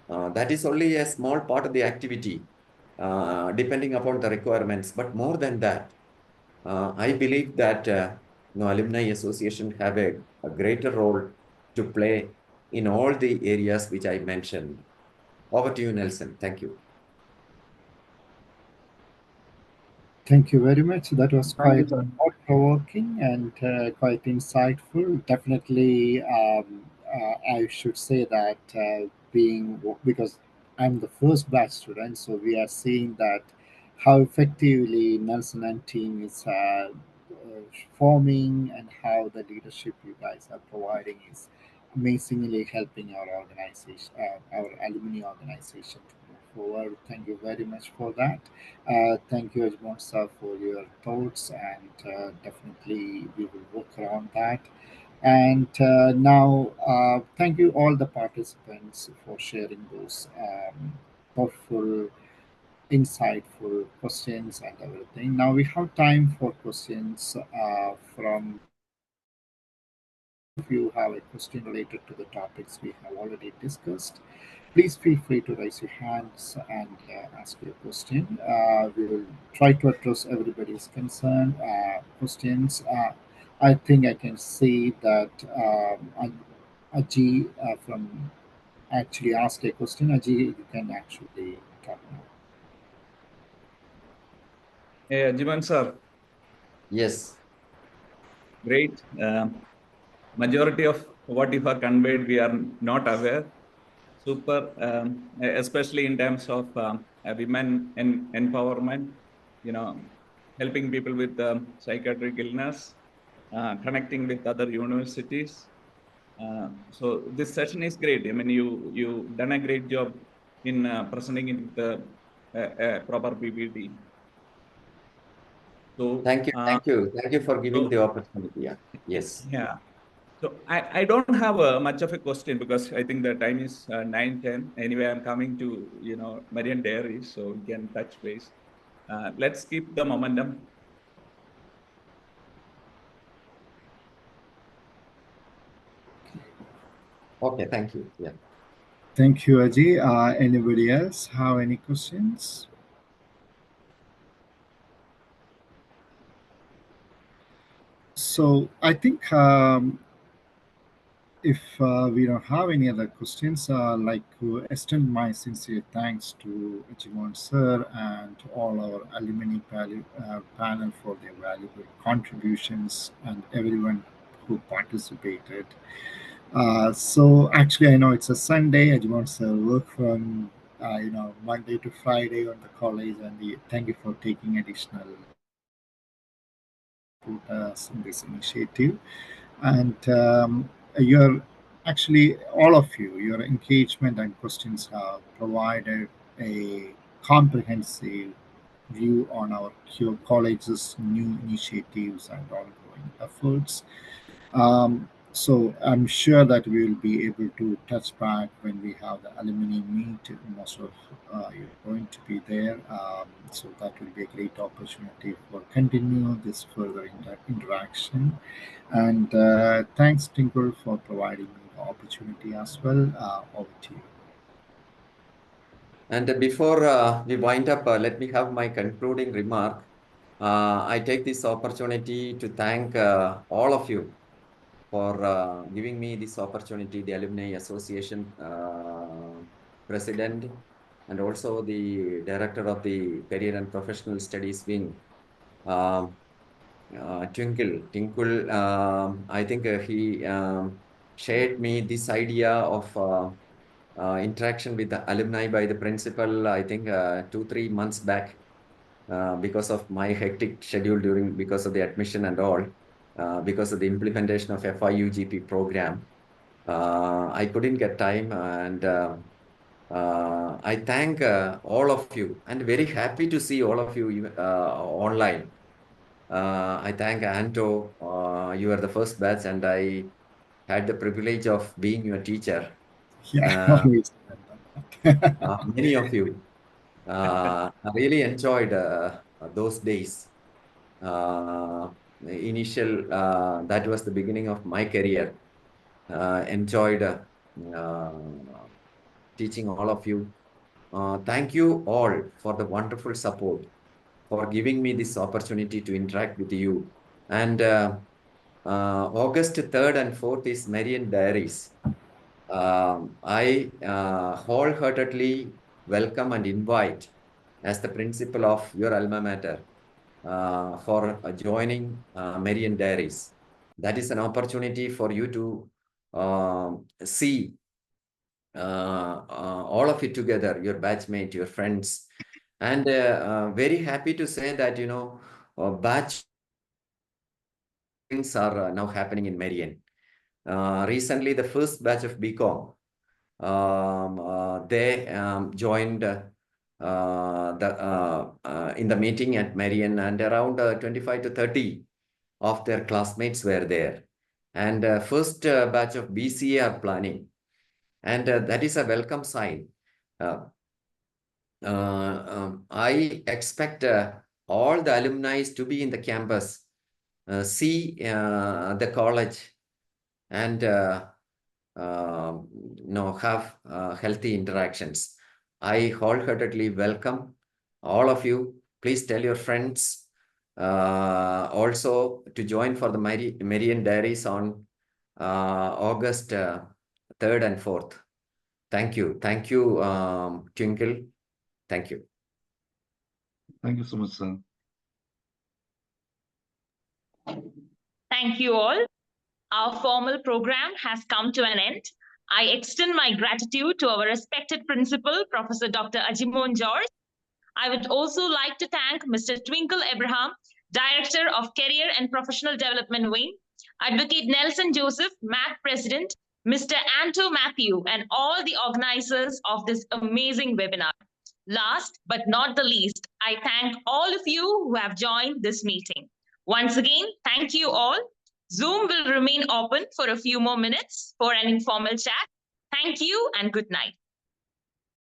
That is only a small part of the activity, depending upon the requirements. But more than that, I believe that Alumni Association have a greater role to play in all the areas which I mentioned. Over to you, Nelson. Thank you. Thank you very much. That was Thank you, quite sir. thought-provoking and quite insightful. Definitely, I should say that because I'm the first batch student, so we are seeing that how effectively Nelson and team is forming and how the leadership you guys are providing is amazingly helping our organization, our alumni organization to move forward. Thank you very much for that. Thank you, Ajmal sir, for your thoughts, and definitely we will work around that. And now, thank you all the participants for sharing those thoughtful, insightful questions and everything. Now we have time for questions from if you have a question related to the topics we have already discussed. Please feel free to raise your hands and ask your question. We will try to address everybody's concern, questions. I think I can see that Aji from actually asked a question. Aji, you can actually talk now. Hey, Jivan sir, Yes. great. Majority of what you have conveyed, we are not aware. Super, especially in terms of women empowerment, helping people with psychiatric illness, connecting with other universities. So this session is great. I mean, you done a great job in presenting it with the proper PPT. So Thank you for giving the opportunity. Yeah. Yes. Yeah. So I don't have much of a question because I think the time is 9:10. Anyway, I'm coming to Marian Dairy, so we can touch base. Let's keep the momentum. Okay. Thank you. Yeah. Thank you, Aji. Anybody else have any questions? So I think if we don't have any other questions, I'd like to extend my sincere thanks to Jimon sir and all our alumni panel for their valuable contributions and everyone who participated. So actually, I know it's a Sunday. Ajmal sir work from Monday to Friday on the college, and thank you for taking additional put us in this initiative. And your actually all of you, your engagement and questions have provided a comprehensive view on our college's new initiatives and ongoing efforts. So I'm sure that we will be able to touch back when we have the alumni meet. Most of you're going to be there, so that will be a great opportunity for continue this further interaction. And thanks, Tinkle, for providing me the opportunity as well. Over to you. And before we wind up, let me have my concluding remark. I take this opportunity to thank all of you for giving me this opportunity, the Alumni Association President, and also the Director of the Career and Professional Studies Wing, Tinkle. I think he shared me this idea of interaction with the alumni by the principal, I think 2-3 months back, because of my hectic schedule because of the admission and all, because of the implementation of FIUGP program. I couldn't get time, and I thank all of you, and very happy to see all of you online. I thank Anto. You are the first batch, and I had the privilege of being your teacher. Yeah, always. Many of you. I really enjoyed those days. That was the beginning of my career. Enjoyed teaching all of you. Thank you all for the wonderful support, for giving me this opportunity to interact with you. And August 3rd and 4th is Marian Diaries. I wholeheartedly welcome and invite, as the principal of your alma mater, for joining Marian Diaries. That is an opportunity for you to see all of it together, your batchmate, your friends. And very happy to say that, batch things are now happening in Marian. Recently, the first batch of BCom, they joined in the meeting at Marian, and around 25 to 30 of their classmates were there. And first batch of BCA are planning. And that is a welcome sign. I expect all the alumni to be in the campus, see the college, and have healthy interactions. I wholeheartedly welcome all of you. Please tell your friends also to join for the Marian Diaries on August 3rd and 4th. Thank you. Thank you, Twinkle. Thank you. Thank you so much, sir. Thank you all. Our formal program has come to an end. I extend my gratitude to our respected principal, Professor Dr. Ajimon George. I would also like to thank Mr. Twinkle Abraham, Director of Career and Professional Development Wing, Advocate Nelson Joseph, MAT President, Mr. Anto Matthew, and all the organizers of this amazing webinar. Last but not the least, I thank all of you who have joined this meeting. Once again, thank you all. Zoom will remain open for a few more minutes for an informal chat. Thank you and good night.